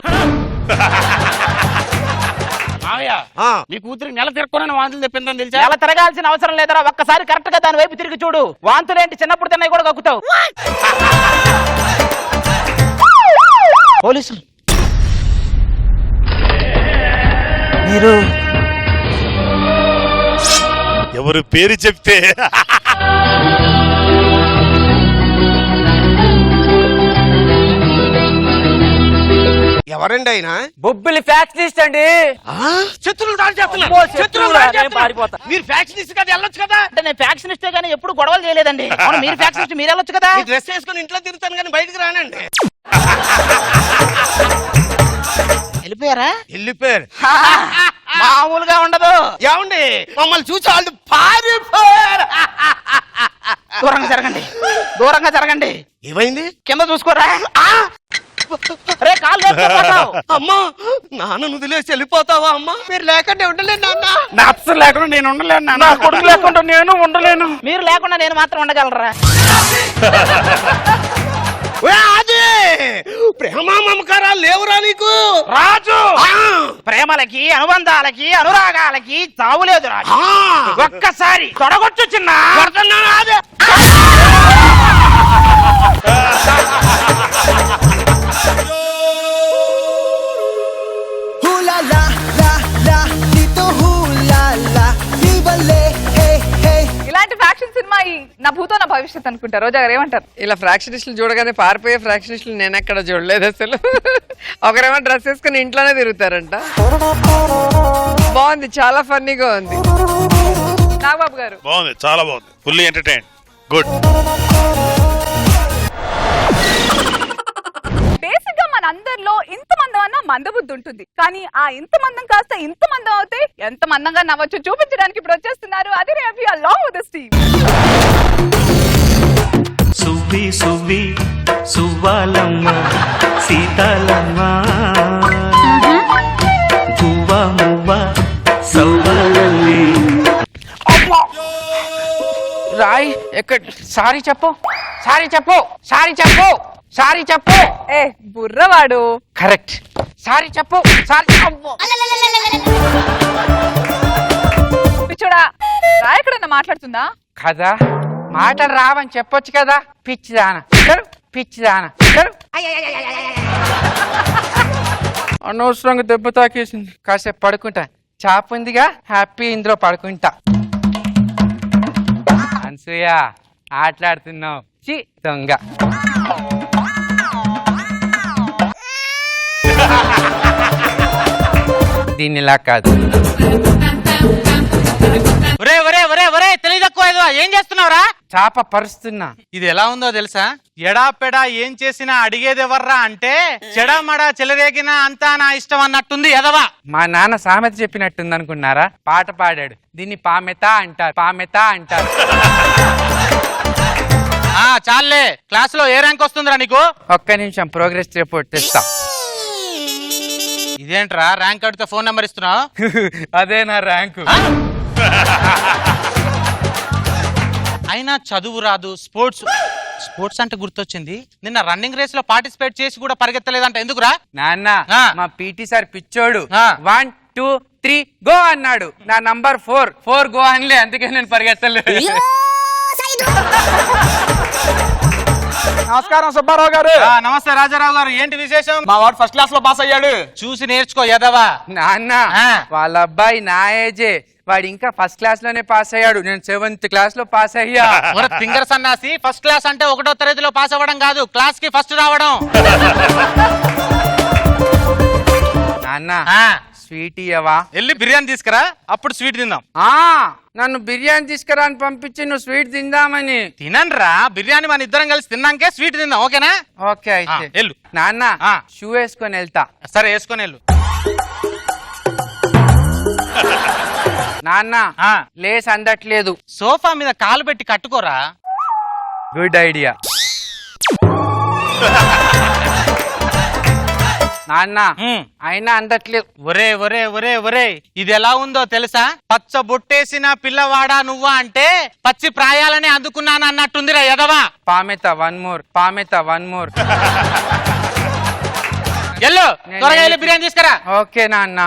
మామయ్య, మీ కూతురికి నెల తిరగకుండా వాంతులు తెప్పిందని తెలుసా? నెల తిరగాల్సిన అవసరం లేదరా. ఒక్కసారి కరెక్ట్ గా దాని వైపు తిరిగి చూడు. వాంతులేంటి, చిన్నప్పుడు తిన్నాయి కూడా కక్కుతావు. పోలీసులు మీరు ఎవరు పేరు చెప్తే ఎవరండి ఆయన? బొబ్బిలి ఫ్యాక్షనిస్ట్ అండి. శత్రువులు దాడి చేస్తున్నారు. శత్రువులు దాడి చేస్తున్నారు. మీరు ఫ్యాక్షనిస్ట్ కదా, వెళ్ళొచ్చు కదా. అంటే నేను ఫ్యాక్షనిస్టే కానీ ఎప్పుడు గొడవలు చేయలేదండి. అవును, మీరు ఫ్యాక్షనిస్ట్, మీరు వెళ్ళొచ్చు కదా. డ్రెస్ వేసుకుని ఇంట్లో తిరుగుతాను కానీ బయటకు రానండి. వెళ్ళిపోయారా? వెళ్ళిపోయారు. మామూలుగా ఉండదు. ఏమండి, మమ్మల్ని చూసి వాళ్ళు పారిపోయారు. దూరంగా జరగండి, దూరంగా జరగండి. ఏమైంది? కింద చూసుకోరా. రే కాళ్ళు లేకపోతావు. అమ్మా, నాన్న వదిలేసి వెళ్ళిపోతావా? అమ్మా, మీరు లేకుండా ఉండలేను నాన్న. నా అప్సర్ లేకుండా నేను ఉండలేను నాన్న. నా కొడుకు లేకుండా నేను ఉండలేను. మీరు లేకుండా నేను మాత్రం ఉండగలరా? అది ప్రేమ మమకారాలు లేవురా నీకు రాజు ప్రేమలకి అనుబంధాలకి అనురాగాలకి తావులేదు రాజు. ఒక్కసారి తొడగొచ్చు చిన్న అదే ఇలాంటి ఫ్యాక్షన్ సినిమా ఈ నా భూతో నా భవిష్యత్ అనుకుంటా. రోజా గారు ఏమంటారు? ఇలా ఫ్రాక్షనిస్టులు చూడగానే పారిపోయే ఫ్రాక్షనిస్టులు నేను ఎక్కడ చూడలేదు అసలు. ఒకరేమో డ్రెస్ వేసుకుని ఇంట్లోనే తిరుగుతారంట. బాగుంది, చాలా ఫన్నీగా ఉంది. నాగబాబు గారు బాగుంది, చాలా బాగుంది, ఫుల్లీ ఎంటర్టైన్, గుడ్. బేసిక్ గా మనందరిలో ఇంత మందం అన్న మందబుద్ధి ఉంటుంది, కానీ ఆ ఇంత మందం కాస్త ఇంత మందం అవుతే ఎంత మందంగా నవ్వచ్చు చూపించడానికి ఇప్పుడు వచ్చేస్తున్నారు అది రేపు along with this team. Suvvi Suvvi సువ్వాలమ్మ Seethalamma గువ్వ మువ్వ సవ్వాలల్లి. రాయ్ ఎక్కడ సారీ చెప్పు, సారీ చెప్పు, సారీ చెప్పు, సారీ చెప్పు. ఏ బుర్రవాడు. కరెక్ట్, సారీ చెప్పు, సారీ చెప్పు. పిచ్చోడా రా, ఎక్కడన్నా మాట్లాడుతుందా? కదా మాటలు రావని చెప్పొచ్చు కదా. పిచ్చిదానా పిచ్చిదానా. అనవసరంగా దెబ్బ తాకేసింది. కాసేపు పడుకుంటా, చాప ఉందిగా, హ్యాపీ ఇందులో పడుకుంటా. అనసూయ ఆటలాడుతున్నావు చి దొంగ. దీనిలా కాదు. ఒరే ఒరే ఒరే ఒరే తెలివి తక్కువ ఏం చేస్తున్నావురా? చాప పరుస్తున్నా. ఇది ఎలా ఉందో తెలుసా? ఎడా పెడా ఏం చేసినా అడిగేది ఎవర్రా అంటే చెడమడా చెలరేగినా అంతా నా ఇష్టం అన్నట్టుంది ఎదవా. మా నాన్న సామెత చెప్పినట్టుంది అనుకున్నారా? పాట పాడాడు, దీన్ని పామెత అంటారు, పామెత అంటారు. చాలే, క్లాస్ లో ఏ ర్యాంక్ వస్తుందిరా నీకు? ఒక్క నిమిషం ప్రోగ్రెస్ రిపోర్ట్ తెస్తా. ఇదేంట్రా ర్యాంక్ అడిగితే ఫోన్ నెంబర్ ఇస్తున్నావు? అదే నా ర్యాంకు. అయినా చదువు రాదు, స్పోర్ట్స్ అంటే గుర్తొచ్చింది. నిన్న రన్నింగ్ రేస్ లో పార్టిసిపేట్ చేసి కూడా పరిగెత్తలేదంట, ఎందుకురా? నాన్న మా పీటీ సార్ పిచ్చోడు. 1 2 3 గో అన్నాడు. నా నంబర్ 4 గో అనలే, అందుకే నేను పరిగెత్తలేదు. నమస్కారం సుబ్బారావు గారు. నమస్తే రాజారావు గారు. ఏంటి విశేషం? మా వాడు ఫస్ట్ క్లాస్ లో పాస్ అయ్యాడు. చూసి నేర్చుకో ఎదవా. నాన్న వాళ్ళ అబ్బాయి నా ఏజే, వాడు ఇంకా ఫస్ట్ క్లాస్ లోనే పాస్ అయ్యాడు. నేను 7th క్లాస్ లో పాస్ అయ్యా. ఫింగర్ సన్నాసి, ఫస్ట్ క్లాస్ అంటే 1వ తరగతిలో పాస్ అవ్వడం కాదు, క్లాస్ కి ఫస్ట్ రావడం. నాన్న స్వీట్ ఇయ్యవా? వెళ్ళి బిర్యానీ తీసుకురా, అప్పుడు స్వీట్ తిందాం. నన్ను బిర్యానీ తీసుకురా అని పంపించి నువ్వు స్వీట్ తిందామని. తినండ్రా, బిర్యానీ మన ఇద్దరం కలిసి తిన్నాకే స్వీట్ తిందాం, ఓకేనా? ఓకే అయితే వెళ్ళు. నాన్న షూ వేసుకొని వెళ్తా. సరే వేసుకొని వెళ్ళు. నాన్న లేస్ అందట్లేదు. సోఫా మీద కాలు పెట్టి కట్టుకోరా. Good idea. నాన్న అయినా అందట్లేదు. ఒరే ఒరే ఒరే ఒరే, ఇది ఎలా ఉందో తెలుసా? పచ్చ బొట్టేసిన పిల్లవాడా నువ్వా అంటే పచ్చి ప్రాయాలని అందుకున్నాను అన్నట్టుందిరా ఎదవా. పామెత 1 more, పామెత 1 more. ఎల్లు త్వరగా వెళ్ళి బిర్యానీ తీసుకురా. ఓకే నాన్న.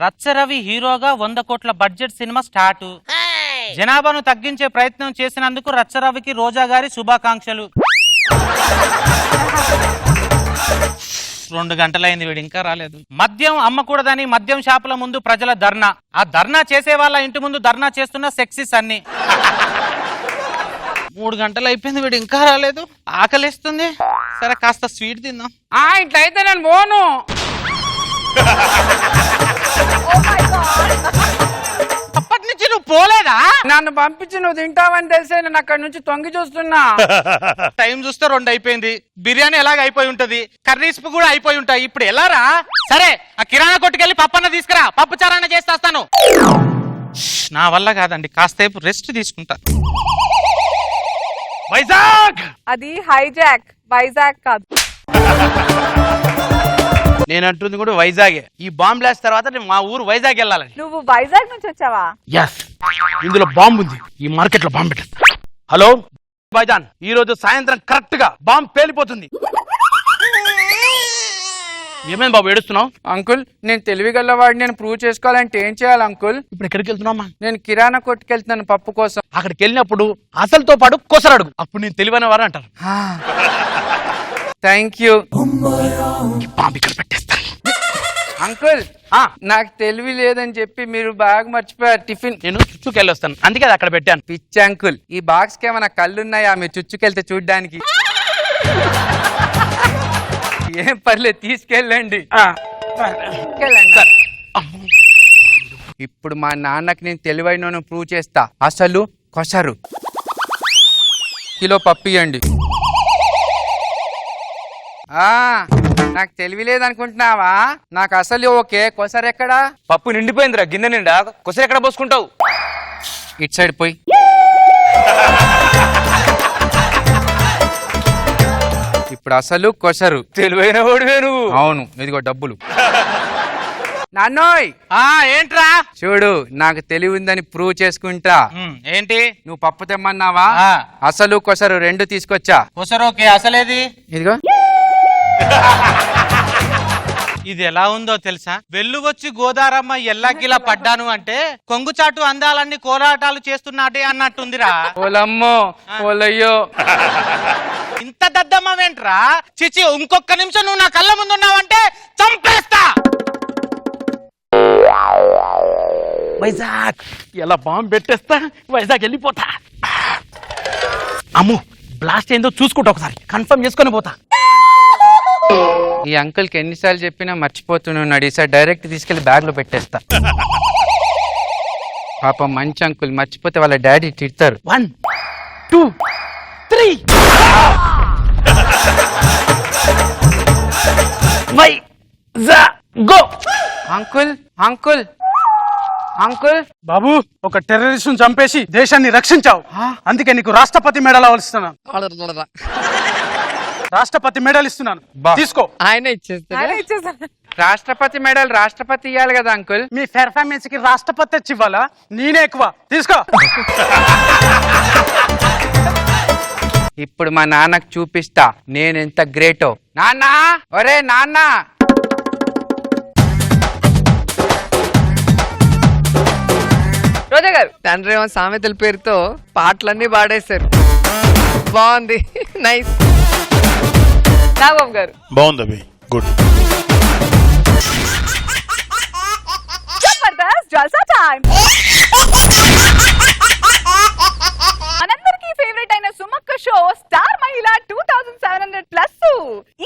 రచ్చరవి హీరోగా 100 కోట్ల బడ్జెట్ సినిమా స్టార్ట్. జనాభాను తగ్గించే ప్రయత్నం చేసినందుకు రచ్చరవికి రోజా గారి శుభాకాంక్షలు. 2 గంటలైంది, వీడు ఇంకా రాలేదు. మద్యం అమ్మకూడదని మద్యం షాపుల ముందు ప్రజల ధర్నా. ఆ ధర్నా చేసే వాళ్ళ ఇంటి ముందు ధర్నా చేస్తున్న సెక్సిస్ అన్ని. 3 గంటలు అయిపోయింది, వీడు ఇంకా రాలేదు. ఆకలిస్తుంది. సరే కాస్త స్వీట్ తిందాం. ఇట్లయితే నేను పోను. అప్పటి నుంచి నువ్వు పోలేదా? నన్ను పంపించి నువ్వు తింటావని తెలిసే నేను అక్కడి నుంచి తొంగి చూస్తున్నా. టైం చూస్తే 2 అయిపోయింది. బిర్యానీ ఎలాగ అయిపోయి ఉంటది, కర్రీస్ కూడా అయిపోయి ఉంటాయి. ఇప్పుడు ఎలారా? సరే ఆ కిరాణా కొట్టుకెళ్ళి పప్పన్న తీసుకురా, పప్పు చారాన్న చేస్తాను. నా వల్ల కాదండి, కాసేపు రెస్ట్ తీసుకుంటా. వైజాగ్. అది హైజాక్, వైజాగ్ కాదు. నేను అంటుంది కూడా వైజాగే. ఈ బాంబ్ బ్లాస్ట్ తర్వాత మా ఊరు వైజాగ్ వెళ్ళాలని. నువ్వు వైజాగ్ నుంచి వచ్చావా? ఇందులో బాంబు ఉంది, ఈ మార్కెట్ లో బాంబు పెట్టేస్తా. హలో భాయ్జాన్ ఈ రోజు సాయంత్రం కరెక్ట్ గా బాంబు పేలిపోతుంది. ఏమైంది బాబు ఏడుస్తున్నావు? అంకుల్ నేను తెలివిగలవాడిని నేను ప్రూవ్ చేసుకోవాలంటే ఏం చేయాలి అంకుల్? ఇప్పుడు ఎక్కడికి వెళ్తున్నామా? నేను కిరాణా కొట్టుకెళ్తున్నాను పప్పు కోసం. అక్కడికి వెళ్ళినప్పుడు అసలుతో పాటు కొసరడుగు, అప్పుడు నేను తెలివైన వారు అంటారు. థ్యాంక్ యూ బాంబు ఇక్కడ పెట్టేస్తాను. అంకుల్. నాకు తెలివి లేదని చెప్పి మీరు బ్యాగ్ మర్చిపోయారు టిఫిన్. నేను చుచ్చుకెళ్ళి వస్తాను, అందుకే అది అక్కడ పెట్టాను. పిచ్చి అంకుల్, ఈ బాక్స్ కి ఏమైనా కళ్ళున్నాయా మీరు చుచ్చుకెళ్తే చూడ్డానికి? ఏం పర్లేదు తీసుకెళ్ళండి. ఇప్పుడు మా నాన్నకి నేను తెలివైన ప్రూవ్ చేస్తా. అసలు కొసరు కిలో పప్పు ఇవ్వండి. నాకు తెలివి లేదనుకుంటున్నావా? నాకు అసలు ఓకే. కొసరు ఎక్కడా? పప్పు నిండిపోయిందిరా గిన్నె నిండా, కొసరు ఎక్కడ పోసుకుంటావు? ఇటు సైడ్ పోయి. ఇప్పుడు అసలు కొసరు. తెలివైన వాడివే నువ్వు. అవును, ఇదిగో డబ్బులు. నాన్నోయ్ ఏంట్రా? చూడు, నాకు తెలివి ఉందని ప్రూవ్ చేసుకుంటా. ఏంటి? నువ్వు పప్పు తెమ్మన్నావా? అసలు కొసరు రెండు తీసుకొచ్చా. కొసరు ఓకే, అసలేది? ఇదిగో. ఇది ఎలా ఉందో తెలుసా? వెల్లువచ్చి గోదారమ్మ ఎల్లాకిలా పడ్డాను అంటే కొంగుచాటు అందాలన్నీ కోలాటాలు చేస్తున్నాడే అన్నట్టుందిరా. ఓలమ్మో ఓలయ్యో, ఇంత దద్దమ్మవేంట్రా? చిచి, ఇంకొక నిమిషం నువ్వు నా కళ్ళ ముందు ఉన్నావంటే చంపేస్తా. వైజాగ్ ఎలా బాంబు పెట్టేస్తా, వైజాగ్ వెళ్ళిపోతా. అమ్ము, బ్లాస్ట్ ఏందో చూసుకుంటా, ఒకసారి కన్ఫర్మ్ చేసుకొని పోతా. ఈ అంకుల్ కి ఎన్నిసార్లు చెప్పినా మర్చిపోతున్నాడు. ఈసారి డైరెక్ట్ తీసుకెళ్లి బ్యాగ్ లో పెట్టేస్తా. పాపం మంచి అంకుల్, మర్చిపోతే వాళ్ళ డాడీ తిడతారు. 1 2 3 గో. Uncle uncle uncle. బాబు, ఒక టెర్రరిస్ట్ ను చంపేసి దేశాన్ని రక్షించావు, అందుకే నీకు రాష్ట్రపతి మెడల్ ఇస్తున్నాను. రాష్ట్రపతి మెడల్ ఇస్తున్నాను, తీసుకో. ఆయన ఇచ్చేస్తారు. రాష్ట్రపతి మెడల్ రాష్ట్రపతి ఇవ్వాలి కదా అంకుల్. మీ పెర్ఫార్మెన్స్ కి రాష్ట్రపతి తెచ్చి ఇవ్వాలా? నేనే ఎక్కువ, తీసుకో. ఇప్పుడు మా నాన్నకు చూపిస్తా నేనెంత గ్రేటో. నాన్న, ఒరే నాన్న. రోజా గారు తండ్రి ఏమో సామెతల పేరుతో పాటలన్నీ పాడేశారు. బాగుంది, నైస్. నాగబాబు గారు బాగుంది అభి, గుడ్. జబర్దస్త్ జల్సా టైం. మనందరికీ ఫేవరెట్ అయిన సుమక్క షో స్టార్ మహిళ 2700+.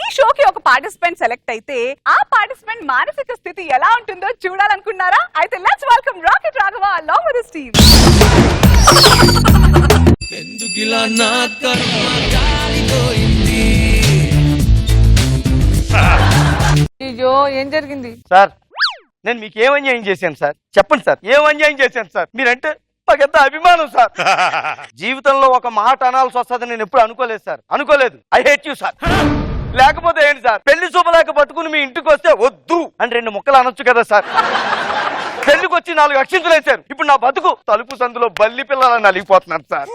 ఈ షోకి ఒక పార్టిసిపెంట్ సెలెక్ట్ అయితే ఆ పార్టిసిపెంట్ మానసిక స్థితి ఎలా ఉంటుందో చూడాలనుకున్నారా? అయితే let's welcome rocket Raghava along with his team. ఎందుకిలా నా కర్మ కాలిపోయింది? అయ్యో, ఏం జరిగింది సార్, నేను మీకు ఏం అన్యాయం చేశాను సార్? చెప్పండి సార్, ఏం అన్యాయం చేశాను సార్? మీరంటే నాకెంత అభిమానం సార్. జీవితంలో ఒక మాట అనాల్సి వస్తుందని నేను ఎప్పుడు అనుకోలేదు సార్, అనుకోలేదు. I hate you sir. లేకపోతే ఏంటి సార్, పెళ్లి శుభలేక పట్టుకుని మీ ఇంటికి వస్తే వద్దు అని 2 ముక్కలు అనొచ్చు కదా సార్. పెళ్లికి వచ్చి 4 అక్షింతలు వేశారు. ఇప్పుడు నా బతుకు తలుపు సందులో బల్లి పిల్లలని నలిగిపోతున్నాను సార్.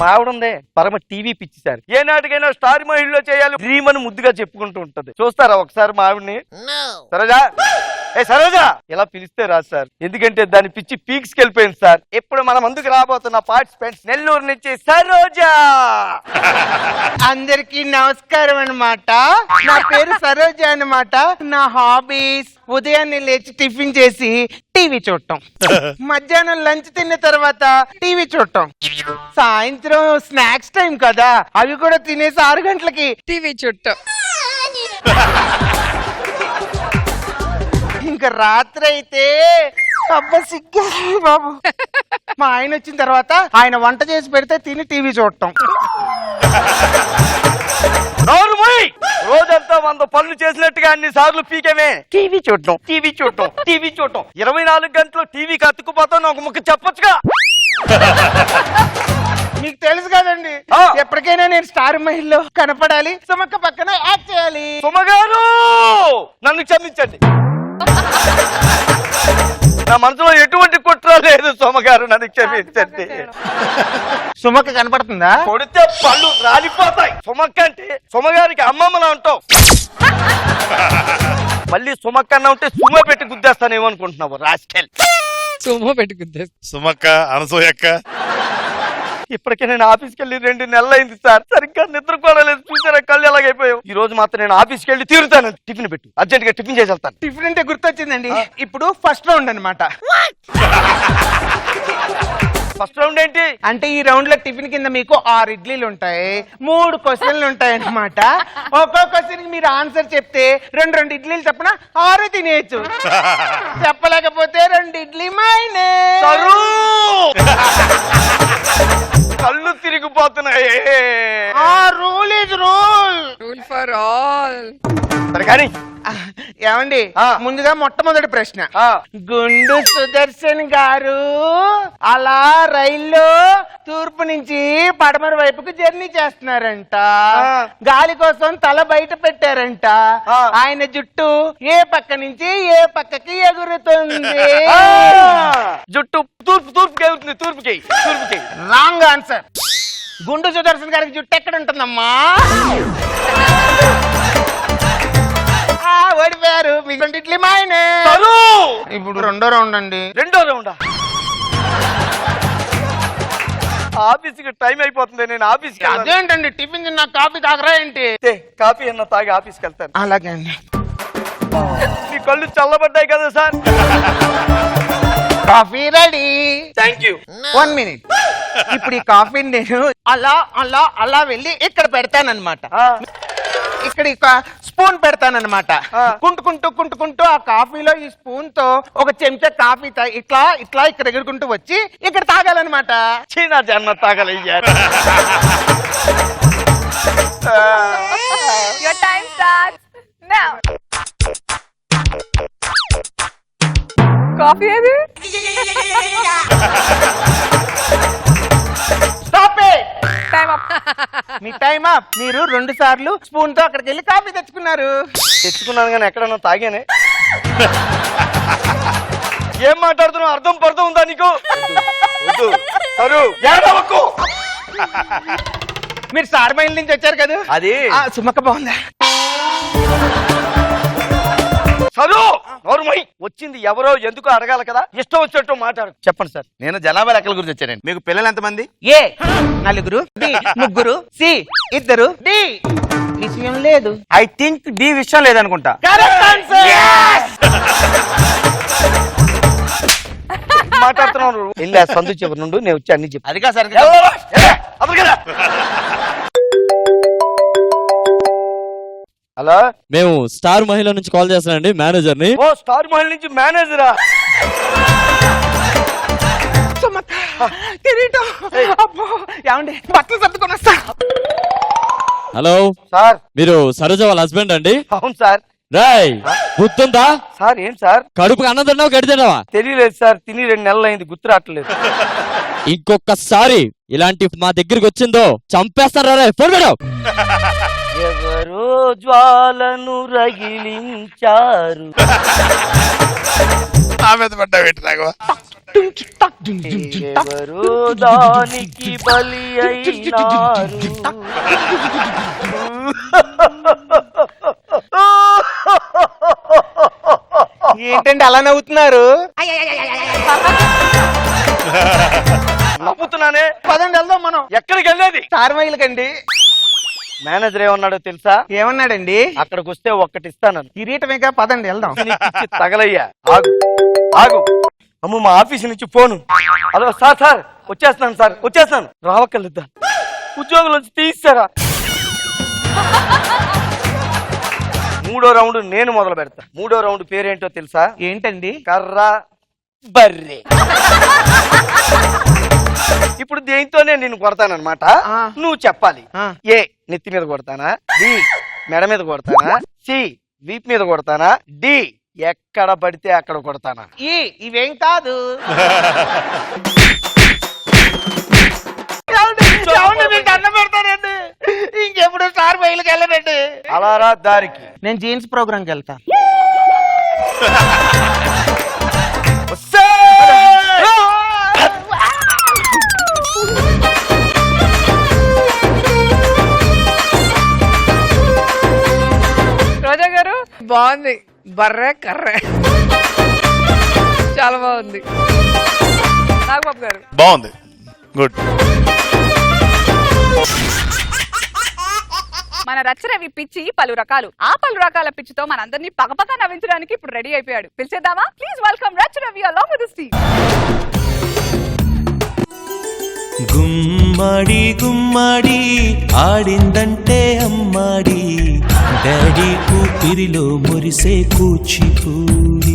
మా ఆవిడుందే పరమ టీవీ పిచ్చి సార్. ఏ నాటికైనా స్టార్ మహిళలో చేయాలి డ్రీమ్ అని ముద్దుగా చెప్పుకుంటూ ఉంటది. చూస్తారా ఒకసారి మా ఆవిడ్ని? సరోజా, ఏ సరోజా ఇలా పిలిస్తే రాదు సార్, ఎందుకంటే దాని పిచ్చి పీక్స్ కి వెళ్ళిపోయింది సార్. ఇప్పుడు మన ముందుకు రాబోతున్న పార్టిసిపెంట్స్ నెల్లూరు నుంచి సరోజా. అందరికి నమస్కారం అన్నమాట. నా పేరు సరోజ అన్నమాట. నా హాబీస్ ఉదయాన్నే లేచి టిఫిన్ చేసి టీవీ చూడటం, మధ్యాహ్నం లంచ్ తిన్న తర్వాత టీవీ చూడటం, సాయంత్రం స్నాక్స్ టైం కదా అవి కూడా తినేసి 6 గంటలకి టీవీ చూడటం, ఇంకా రాత్రి అయితే అబ్బా సిగ్గా బాబు, మా ఆయన వచ్చిన తర్వాత ఆయన వంట చేసి పెడితే తిని టీవీ చూడటం. రోజంతా 100 పనులు చేసినట్టుగా అన్ని సార్లు పీకేమే టీవీ చూడటం, టీవీ చూడటం, టీవీ చూడటం. 24 గంటలు టీవీకి అతుక్కుపోతాను, ఒక ముక్క చెప్పొచ్చుగా. మీకు తెలుసు కదండి, ఎప్పటికైనా నేను స్టార్ మహిళలో కనపడాలి, సుమక్క పక్కన యాక్ట్ చేయాలి. సుమగారు నన్ను క్షమించండి. నా మనసులో ఎటువంటి కుట్ర లేదు సోమగారు, నన్ను క్షమించండి. సుమక్క కనపడుతుందా? కొడితే పళ్ళు రాలిపోతాయి. సుమక్క అంటే సుమగారికి అమ్మమ్మలా ఉంటావు. మళ్ళీ సుమక్క అన్న ఉంటే సుమ పెట్టి గుద్దేస్తానేమనుకుంటున్నావు రాస్కెల్. సుమో పెట్టుకుంటే సుమక్క, అనసూయక్క, ఇప్పటికే నేను ఆఫీస్కి వెళ్ళి 2 నెలలు అయింది సార్. సరిగ్గా నిద్ర కూడా లేదు. చూసారా కళ్ళు ఎలాగైపోయావు. ఈ రోజు మాత్రం నేను ఆఫీస్కి వెళ్ళి తీరుతాను. టిఫిన్ పెట్టు, అర్జెంట్ గా టిఫిన్ చేసి వెళ్తాను. టిఫిన్ అంటే గుర్తొచ్చిందండి. ఇప్పుడు ఫస్ట్ రౌండ్ అన్నమాట. ఫస్ట్ రౌండ్ ఏంటి అంటే ఈ రౌండ్ లో టిఫిన్ కింద మీకు 6 ఇడ్లీలు ఉంటాయి, 3 క్వశ్చన్లు ఉంటాయి అన్నమాట. ఒక్కో క్వశ్చన్ కి మీరు ఆన్సర్ చెప్తే 2 ఇడ్లీలు చెప్పిన 6 తినేయచ్చు. చెప్పలేకపోతే 2 ఇడ్లీ మైనస్. కళ్ళు తిరిగిపోతున్నాయి. Rule is rule, rule for all. సరే కానీ ఏమండి, ముందుగా మొట్టమొదటి ప్రశ్న. గుండు సుదర్శన్ గారు అలా రైల్లో తూర్పు నుంచి పడమర వైపుకు జర్నీ చేస్తున్నారంట. గాలి కోసం తల బయట పెట్టారంట. ఆయన జుట్టు ఏ పక్క నుంచి ఏ పక్కకి ఎగురుతుంది? జుట్టు తూర్పుకి ఎగురుతుంది. తూర్పుకి. Wrong answer. గుండు సుదర్శన్ గారికి జుట్టు ఎక్కడ ఉంటుందమ్మా? ఓడిపోయారు. మీకు 2 ఇడ్లీ మైనస్. ఇప్పుడు రెండో రౌండ్ అండి. రెండో రౌండ్ ఆఫీస్కి టైం అయిపోతుంది. నేను ఆఫీస్కి అదేంటండి, టిఫిన్ తిన్నా కాఫీ తాగరా ఏంటి? కాఫీ అన్న తాగి ఆఫీస్కి వెళ్తాను. అలాగే అండి. మీ కళ్ళు చల్లబడ్డాయి కదా sir. Coffee ready. Thank you. 1 minute. ఇప్పుడు ఈ కాఫీని నేను అలా అలా అలా వెళ్ళి ఇక్కడ పెడతానన్నమాట. ఇక్కడ స్పూన్ పెడతానన్నమాట. కుంటుకుంటూ ఆ కాఫీలో ఈ స్పూన్ తో ఒక చెంచా కాఫీ ఇట్లా ఇట్లా ఇక్కడ ఎగురుకుంటూ వచ్చి ఇక్కడ తాగాలన్నమాట. చీనా జన్మ తాగలయ్యారు. Your time starts now. Coffee ఏది? Stop it. Time up. మీ టైం అప్. మీరు 2 సార్లు స్పూన్ తో అక్కడికి వెళ్ళి కాఫీ తెచ్చుకున్నాను కానీ ఎక్కడన్నా తాగానే. ఏం మాట్లాడుతున్నావు? అర్థం పడుతూ ఉందా నీకు? మీరు సార్మైల్ నుంచి వచ్చారు కదా, అది సుమక్క బాగుందా? వచ్చింది ఎవరో ఎందుకు అడగాలి కదా. ఇష్టం వచ్చినట్టు మాట్లాడు. చెప్పండి సార్. నేను జనాభా లెక్కల గురించి వచ్చానండి. మీకు పిల్లలు ఎంతమంది? ఏ 4, బి 3, సి 2, డి విషయం లేదు. ఐ థింక్ డి విషయం లేదనుకుంటా. మాట్లాడుతున్నాను. వెళ్ళా సందు చెప్పు నుండి నేను వచ్చి అన్ని చెప్పు. అది కాదు సార్. హలో, మేము స్టార్ మహిళ నుంచి కాల్ చేస్తానండి, మేనేజర్ ని. ఓ స్టార్ మహిళ నుంచి మేనేజరా? ఏమండి, బట్టలు సర్దుకొని వస్తా. హలో సార్, మీరు సరోజ వాళ్ళ హస్బెండ్ అండి? అవును సార్. రాయ్ గుర్తుందా సార్? ఏం సార్? కడుపుకి అన్నం తిన్నావు, గడి తిన్నావా? తెలియలేదు సార్. తిని 2 నెలలు అయింది, గుర్తు రావట్లేదు. ఇంకొకసారి ఇలాంటి మా దగ్గరికి వచ్చిందో చంపేస్తారా? ఫోన్ పెట్టావు. ఎవరో జ్వాలను రగిలించారు. ఎవరో దానికి బలి అయినారు. ఏంటండి అలా నవ్వుతున్నారు? నవ్వుతున్నానే. పదండి వెళ్దాం మనం. ఎక్కడికి వెళ్ళేది? సార్మైల్ కండి. మేనేజర్ ఏమన్నాడో తెలుసా? ఏమన్నాడండి? అక్కడికి వస్తే 1 ఇస్తాను. కిరీటమేగా, పదండి వెళ్దాం. తగలయ్యా. ఆగు. అమ్మ, మా ఆఫీస్ నుంచి ఫోను. అదో సార్ వచ్చేస్తున్నాను. రావక్కర్లేదా? ఉద్యోగుల నుంచి తీస్తారా? 3వ రౌండ్ నేను మొదలు పెడతా. 3వ రౌండ్ పేరేంటో తెలుసా? ఏంటండి? కర్ర బర్రె. ఇప్పుడు దేనితోనే నేను కొడతానన్నమాట. నువ్వు చెప్పాలి. ఏ నెత్తి మీద కొడతానా, బి మెడ మీద కొడతానా, సి వీప్ మీద కొడతానా, డి ఎక్కడ పడితే అక్కడ కొడతానా? ఇవేం కాదు. అన్నం పెడతానండి. ఇంకెప్పుడు స్టార్ మైల్కి వెళ్ళనండి. అలా రా దారికి. నేను జీన్స్ ప్రోగ్రామ్కి వెళ్తా. బర్రే కర్రే. చాలా బాగుంది. నాగబాబు గారు బాగుంది, గుడ్. మన రచ్చరవి పిచ్చి పలు రకాలు. ఆ పలు రకాల పిచ్చితో మనందరినీ పగపగ నవ్వించడానికి ఇప్పుడు రెడీ అయిపోయాడు. పిలిచేద్దామా? Please welcome Racha Ravi along with his team. Gummadi Gummadi ఆడిందంటే అమ్మాడి, daddy ఊపిరిలో మురిసే కూచిపూడి.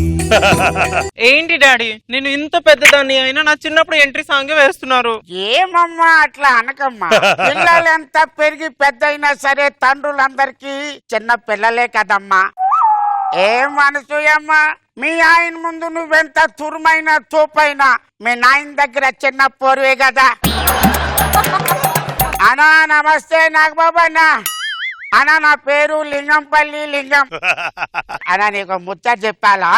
ఏంటి డాడీ, నేను ఇంత పెద్దదాన్ని అయినా నా చిన్నప్పుడు ఎంట్రీ సాంగ్ వేస్తున్నారు. ఏమమ్మా అట్లా అనకమ్మా. పిల్లలంతా పెరిగి పెద్ద అయినా సరే తండ్రులందరికీ చిన్న పిల్లలే కదమ్మా. ఏం అనసూయమ్మా, మీ ఆయన ముందు నువ్వెంత తురుమైనా తోపైనా మీ నాయన దగ్గర చిన్న పోరువే కదా. అన్నా నమస్తే నాగబాబు అన్నా. అన్నా నా పేరు లింగంపల్లి లింగం. అన్నా నీకు ముచ్చట చెప్పాలా?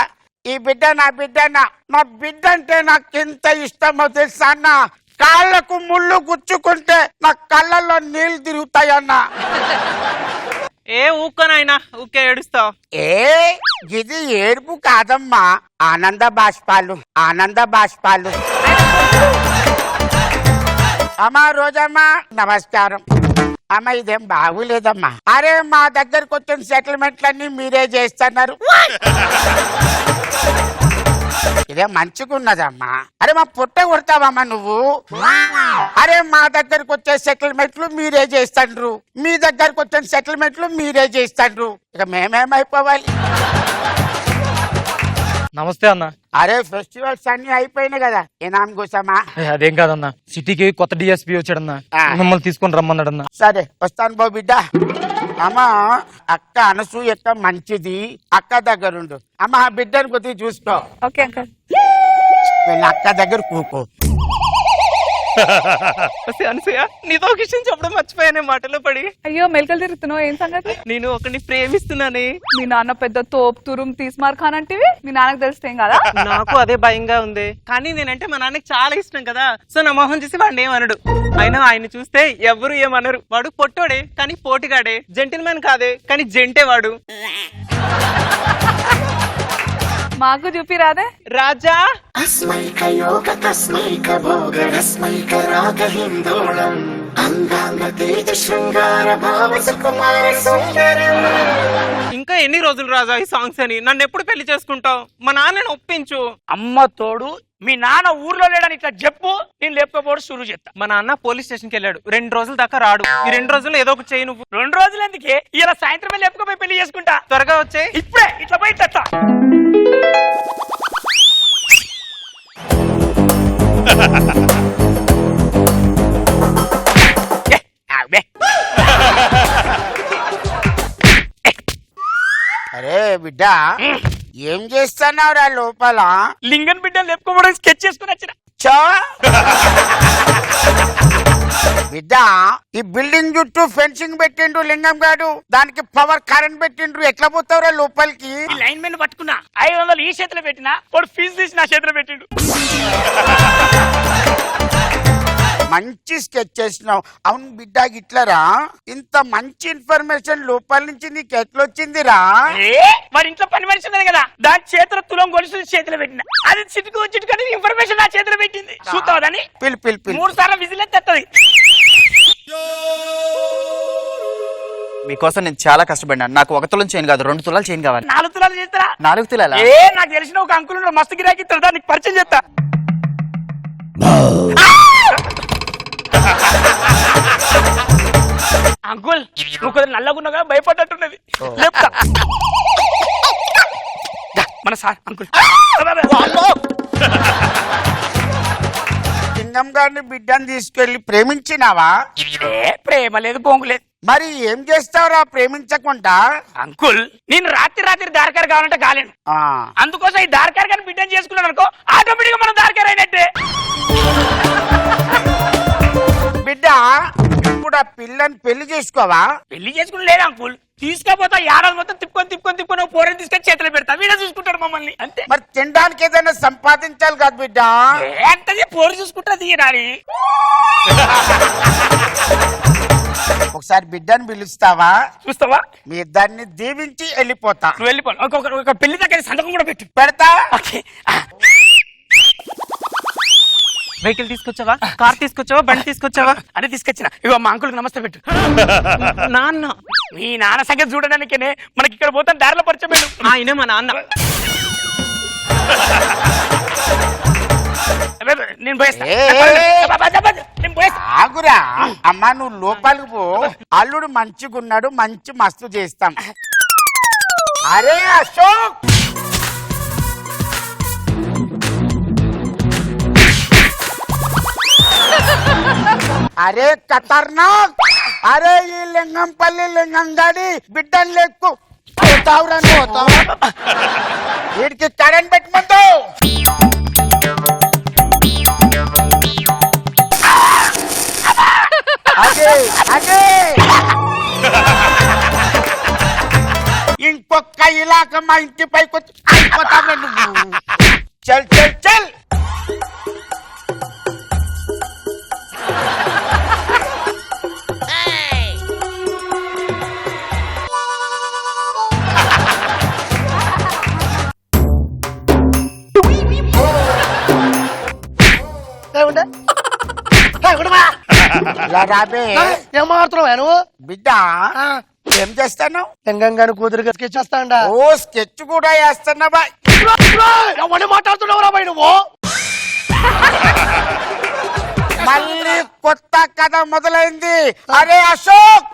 ఈ బిడ్డ నా బిడ్డన్నా. నా బిడ్డ అంటే నాకు ఎంత ఇష్టమో తెలుసా అన్న. కాళ్ళకు ముళ్ళు గుచ్చుకుంటే నా కళ్ళల్లో నీళ్లు తిరుగుతాయన్నా. ఏ ఊక్కనైనా ఊకే ఏడుస్తావు? ఇది ఏడుపు కాదమ్మా, ఆనంద బాష్పాలు, ఆనంద బాష్పాలు. అమ్మా రోజమ్మా నమస్కారం. అమ్మ ఇదేం బాగులేదమ్మా. అరే మా దగ్గరకు వచ్చిన సెటిల్మెంట్లన్నీ మీరే చేస్తున్నారు. ఇదే మంచిగున్నదమ్మా. అరే మా పుట్ట కొడతావమ్మా నువ్వు. అరే మా దగ్గరకు వచ్చే సెటిల్మెంట్లు మీరే చేస్తాండ్రు, మీ దగ్గరకు వచ్చిన సెటిల్మెంట్లు మీరే చేస్తాండ్రు. ఇక మేమేమైపోవాలి? నమస్తే అన్న. అరే ఫెస్టివల్స్ అన్ని అయిపోయినాయి కదా, ఇనాం కోసమా? అదేం కాదన్నా, సిటీకి కొత్త డిఎస్పీ వచ్చాడన్నా, మిమ్మల్ని తీసుకొని రమ్మన్నాడన్నా. సరే వస్తాను బో బిడ్డ. అమ్మా అక్క అనసూయక్క మంచిది, అక్క దగ్గరుండు. అమ్మ ఆ బిడ్డను కొద్దిగా చూసుకో. Okay uncle. వీళ్ళ అక్క దగ్గర కూకో. అనసూయ, నీతో ఒక విషయం చెప్పడం మర్చిపోయానే మాటలో పడి. అయ్యో మెలకలు తిరుగుతున్నావు, ఏం సంగతి? నేను ఒకరిని ప్రేమిస్తున్నానే. మీ నాన్న పెద్ద తోపు తురుం తీస్మార్ ఖాన్ అంటే మీ నాన్నకు తెలిస్తే ఏం కదా? నాకు అదే భయంగా ఉంది, కానీ నేనంటే మా నాన్నకి చాలా ఇష్టం కదా. సో నా మొహం చూసి వాడిని ఏమనడు. అయినా ఆయన చూస్తే ఎవరు ఏమనరు. వాడు పొట్టోడే కానీ పోటీగాడే, జెంటిల్మెన్ కాదే కానీ జంటే వాడు. మాకు చూపి రాదే రాజా. అస్మైక యోగ తస్మైక భోగ రస్మైక రాగ హిందోళం అంగాంగ తేజ శృంగార భావ సుకుమార సుందరం. ఇంకా ఎన్ని రోజులు రాజా ఈ సాంగ్స్ అని? నన్ను ఎప్పుడు పెళ్లి చేసుకుంటావు? మా నాన్నని ఒప్పించు. అమ్మ తోడు, మీ నాన్న ఊర్లో లేడని ఇట్లా చెప్పు, నేను లేకపోవడం షురు చేస్తా. మా నాన్న పోలీస్ స్టేషన్ కి వెళ్ళాడు, 2 రోజుల దాకా రాడు. ఈ 2 రోజులు ఏదో ఒక చేయి. నువ్వు 2 రోజులు ఎందుకే? ఇలా సాయంత్రం లేపుకపోయి పెళ్లి చేసుకుంటా. త్వరగా వచ్చే. ఇప్పుడే ఇట్లా పోయి తెస్తా. అరే బిడ్డ ఏం చేస్తున్నావురా లోపల? లింగన్ బిడ్డ లేపుకోవడం స్కెచ్ చేసుకుని వచ్చిన. బిడ్డ ఈ బిల్డింగ్ చుట్టూ ఫెన్సింగ్ పెట్టిండ్రు లింగం గాడు, దానికి పవర్ కరెంట్ పెట్టిండ్రు. ఎట్లా పోతావురా లోపలికి? ఈ లైన్ మెన్ పట్టుకున్నా, 500 ఈ చేతిలో పెట్టినా, వాడు ఫీజు తీసి నా చేతిలో పెట్టిండు. మంచి స్కెచ్ చేసినావు. అవును బిడ్డ గిట్లరా, ఇంత మంచి ఇన్ఫర్మేషన్ లోపల నుంచి నీకు ఎట్లొచ్చిందిరా? మరి ఇంట్లో పని మనిషి ఉన్నది కదా, దాని చేతిలో తులం గొలుసు చేతిలో పెట్టిన, అది చిటుకు చిటుకని ఇన్ఫర్మేషన్ నా చేతిలో పెట్టింది. చూస్తావని పిల్ 3 సార్లు విజిల్ ఎత్తది. మీకోసం నేను చాలా కష్టపడినా. నాకు 1 తులం చైన్ కాదు, 2 తులాలు చైన్ కావాలి. 4 తులాలు చేస్తారా? 4 తులాలా? నాకు తెలిసిన ఒక అంకుల్ మస్తు గిరాకీ ఇస్తాడు, నీకు పరిచయం చేస్తా. అంకుల్ నువ్వు కొద్దిగా నల్లగున్నాగా భయపడ్డట్టున్నది. లేపుతా. మన సార్ అంకుల్. లింగం గారిని బిడ్డను తీసుకెళ్లి ప్రేమించినావా? ప్రేమ లేదు, పొంగులేదు. మరి ఏం చేస్తావురా ప్రేమించకుండా? అంకుల్ నేను రాత్రి దారికారు కావాలంటే కాలేను. అందుకోసం ఈ దారికారు కానీ బిడ్డను చేసుకున్నాను అనుకో, ఆటోమేటిక్ గా మనం దారికారు అయినట్టే. బిడ్డ ఇప్పుడు ఆ పిల్లని పెళ్లి చేసుకోవా? పెళ్లి చేసుకుని లేదు అంకుల్, తీసుకపోతా 7 మొత్తం తిప్పుకొని పోరని తీసుకొని చేతిలో పెడతా, వీడే చూసుకుంటాడు మమ్మల్ని అంతే. మరి తినడానికి ఏదైనా సంపాదించాలి కదా బిడ్డ. అంతది పోరు చూసుకుంటా తీయరాని. ఒకసారి బిడ్డని పిలుస్తావా? చూస్తావా? మీ ఇద్దరిని దీవించి వెళ్ళిపోతా. నువ్వు వెళ్ళిపో. ఒక పెళ్లి దగ్గర సంతకం కూడా పెట్టు. పెడతా. ఓకే. వెహికల్ తీసుకొచ్చావా? కార్ తీసుకొచ్చావా? బండి తీసుకొచ్చావా? అని తీసుకొచ్చిన. ఇగో మా అంకుల్కి నమస్తే పెట్టు. నాన్న. మీ నాన్న సంగతి చూడడానికేనే మనకి ఇక్కడ పోతాను దారిలో పరిచయం పెట్టు. ఆయన మా నాన్న. నేను పోయేస్తా. ఆగురా అమ్మా, నువ్వు లోపలికి పో. అల్లుడు మంచిగున్నాడు, మంచి మస్తు చేస్తాం. అరే అశోక్, అరే ఖతర్నాక్, అరే ఈ లింగంపల్లి లింగంగాడి బిడ్డలు లెక్కు పోతావురా పోతావు. వీడికి కరెంట్ పెట్టమంతో. అదే అదే ఇంకొక ఇలాక మా ఇంటి పైకి వచ్చి అయిపోతావురా నువ్వు. చల్ చల్ చల్. ఏం మాత్రం నువ్వు బిడ్డ ఏం చేస్తాను? తెంగంగాను కూతురుగా స్కెచ్ చేస్తాండా? ఓ స్కెచ్ కూడా వేస్తున్నావా? ఎవరిని మాట్లాడుతున్నావురా బాయ్ నువ్వు? మళ్ళీ కొత్త కథ మొదలైంది. అరే అశోక్,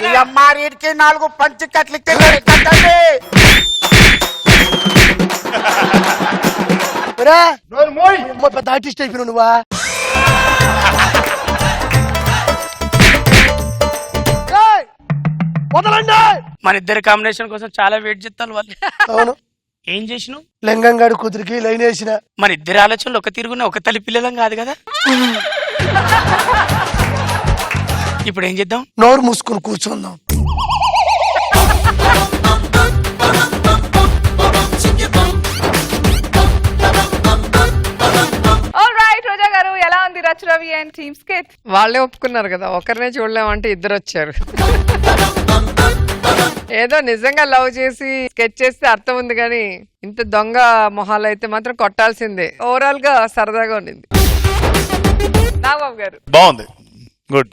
ఈ అమ్మారికి 4 పంచి కట్లు కట్టండి. పెద్ద ఆర్టిస్ట్ అయిపోయినావు నువ్వా? వదలండి. మన ఇద్దరి కాంబినేషన్ కోసం చాలా వెయిట్ చేస్తాను వాళ్ళు. అవును. ఏం చేసినావు? లింగంగాడు కూతురికి లైన్ వేసిన. మన ఇద్దరి ఆలోచనలు ఒక తిరుగున ఒక తల్లి పిల్లలం కాదు కదా. ఇప్పుడు ఏం చేద్దాం? నోరు మూసుకుని కూర్చుందాం. రోజా గారు ఎలా ఉంది రచ్ రవి అండ్ టీమ్ స్కెచ్? వాళ్ళే ఒప్పుకున్నారు కదా, ఒకరినే చూడలేమంటే ఇద్దరు వచ్చారు. ఏదో నిజంగా లవ్ చేసి స్కెచ్ చేస్తే అర్థం ఉంది కానీ ఇంత దొంగ మొహాలు అయితే మాత్రం కొట్టాల్సిందే. ఓవరాల్ గా సరదాగా ఉండింది. నాగబాబు గారు బాగుంది. Good.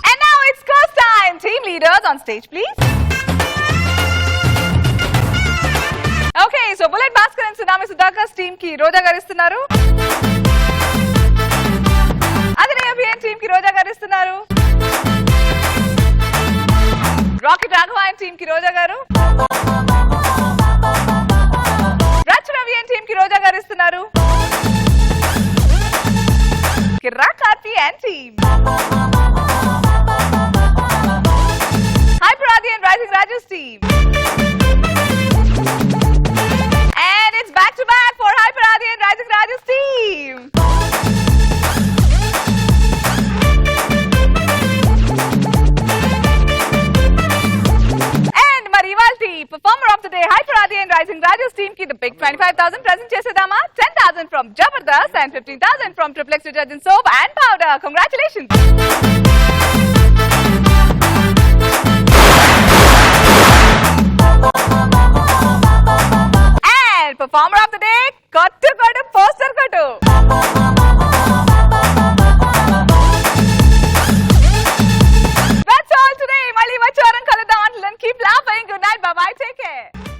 And now it's course time. Team leaders on stage, please. Okay, so Bullet Bhaskar and Tsunami Sudhakar's team ki Roja garu istunaru. Adine Abhiyan team ki Roja garu istunaru. Rocket Raghava and team ki Roja garu. Rach Ravi and team ki Roja garu istunaru. Kirak Karthi and team. Hi Pradhi and Rising Raju's team. And it's back to back for Hyper Adi and Rising Raju's team. And Marivalti, performer of the day, Hyper Adi and Rising Raju's team ki the big 25,000 present chesedama, 10,000 from Jabardast and 15,000 from Triplex Detergent Soap and Powder. Congratulations. And performer of the day,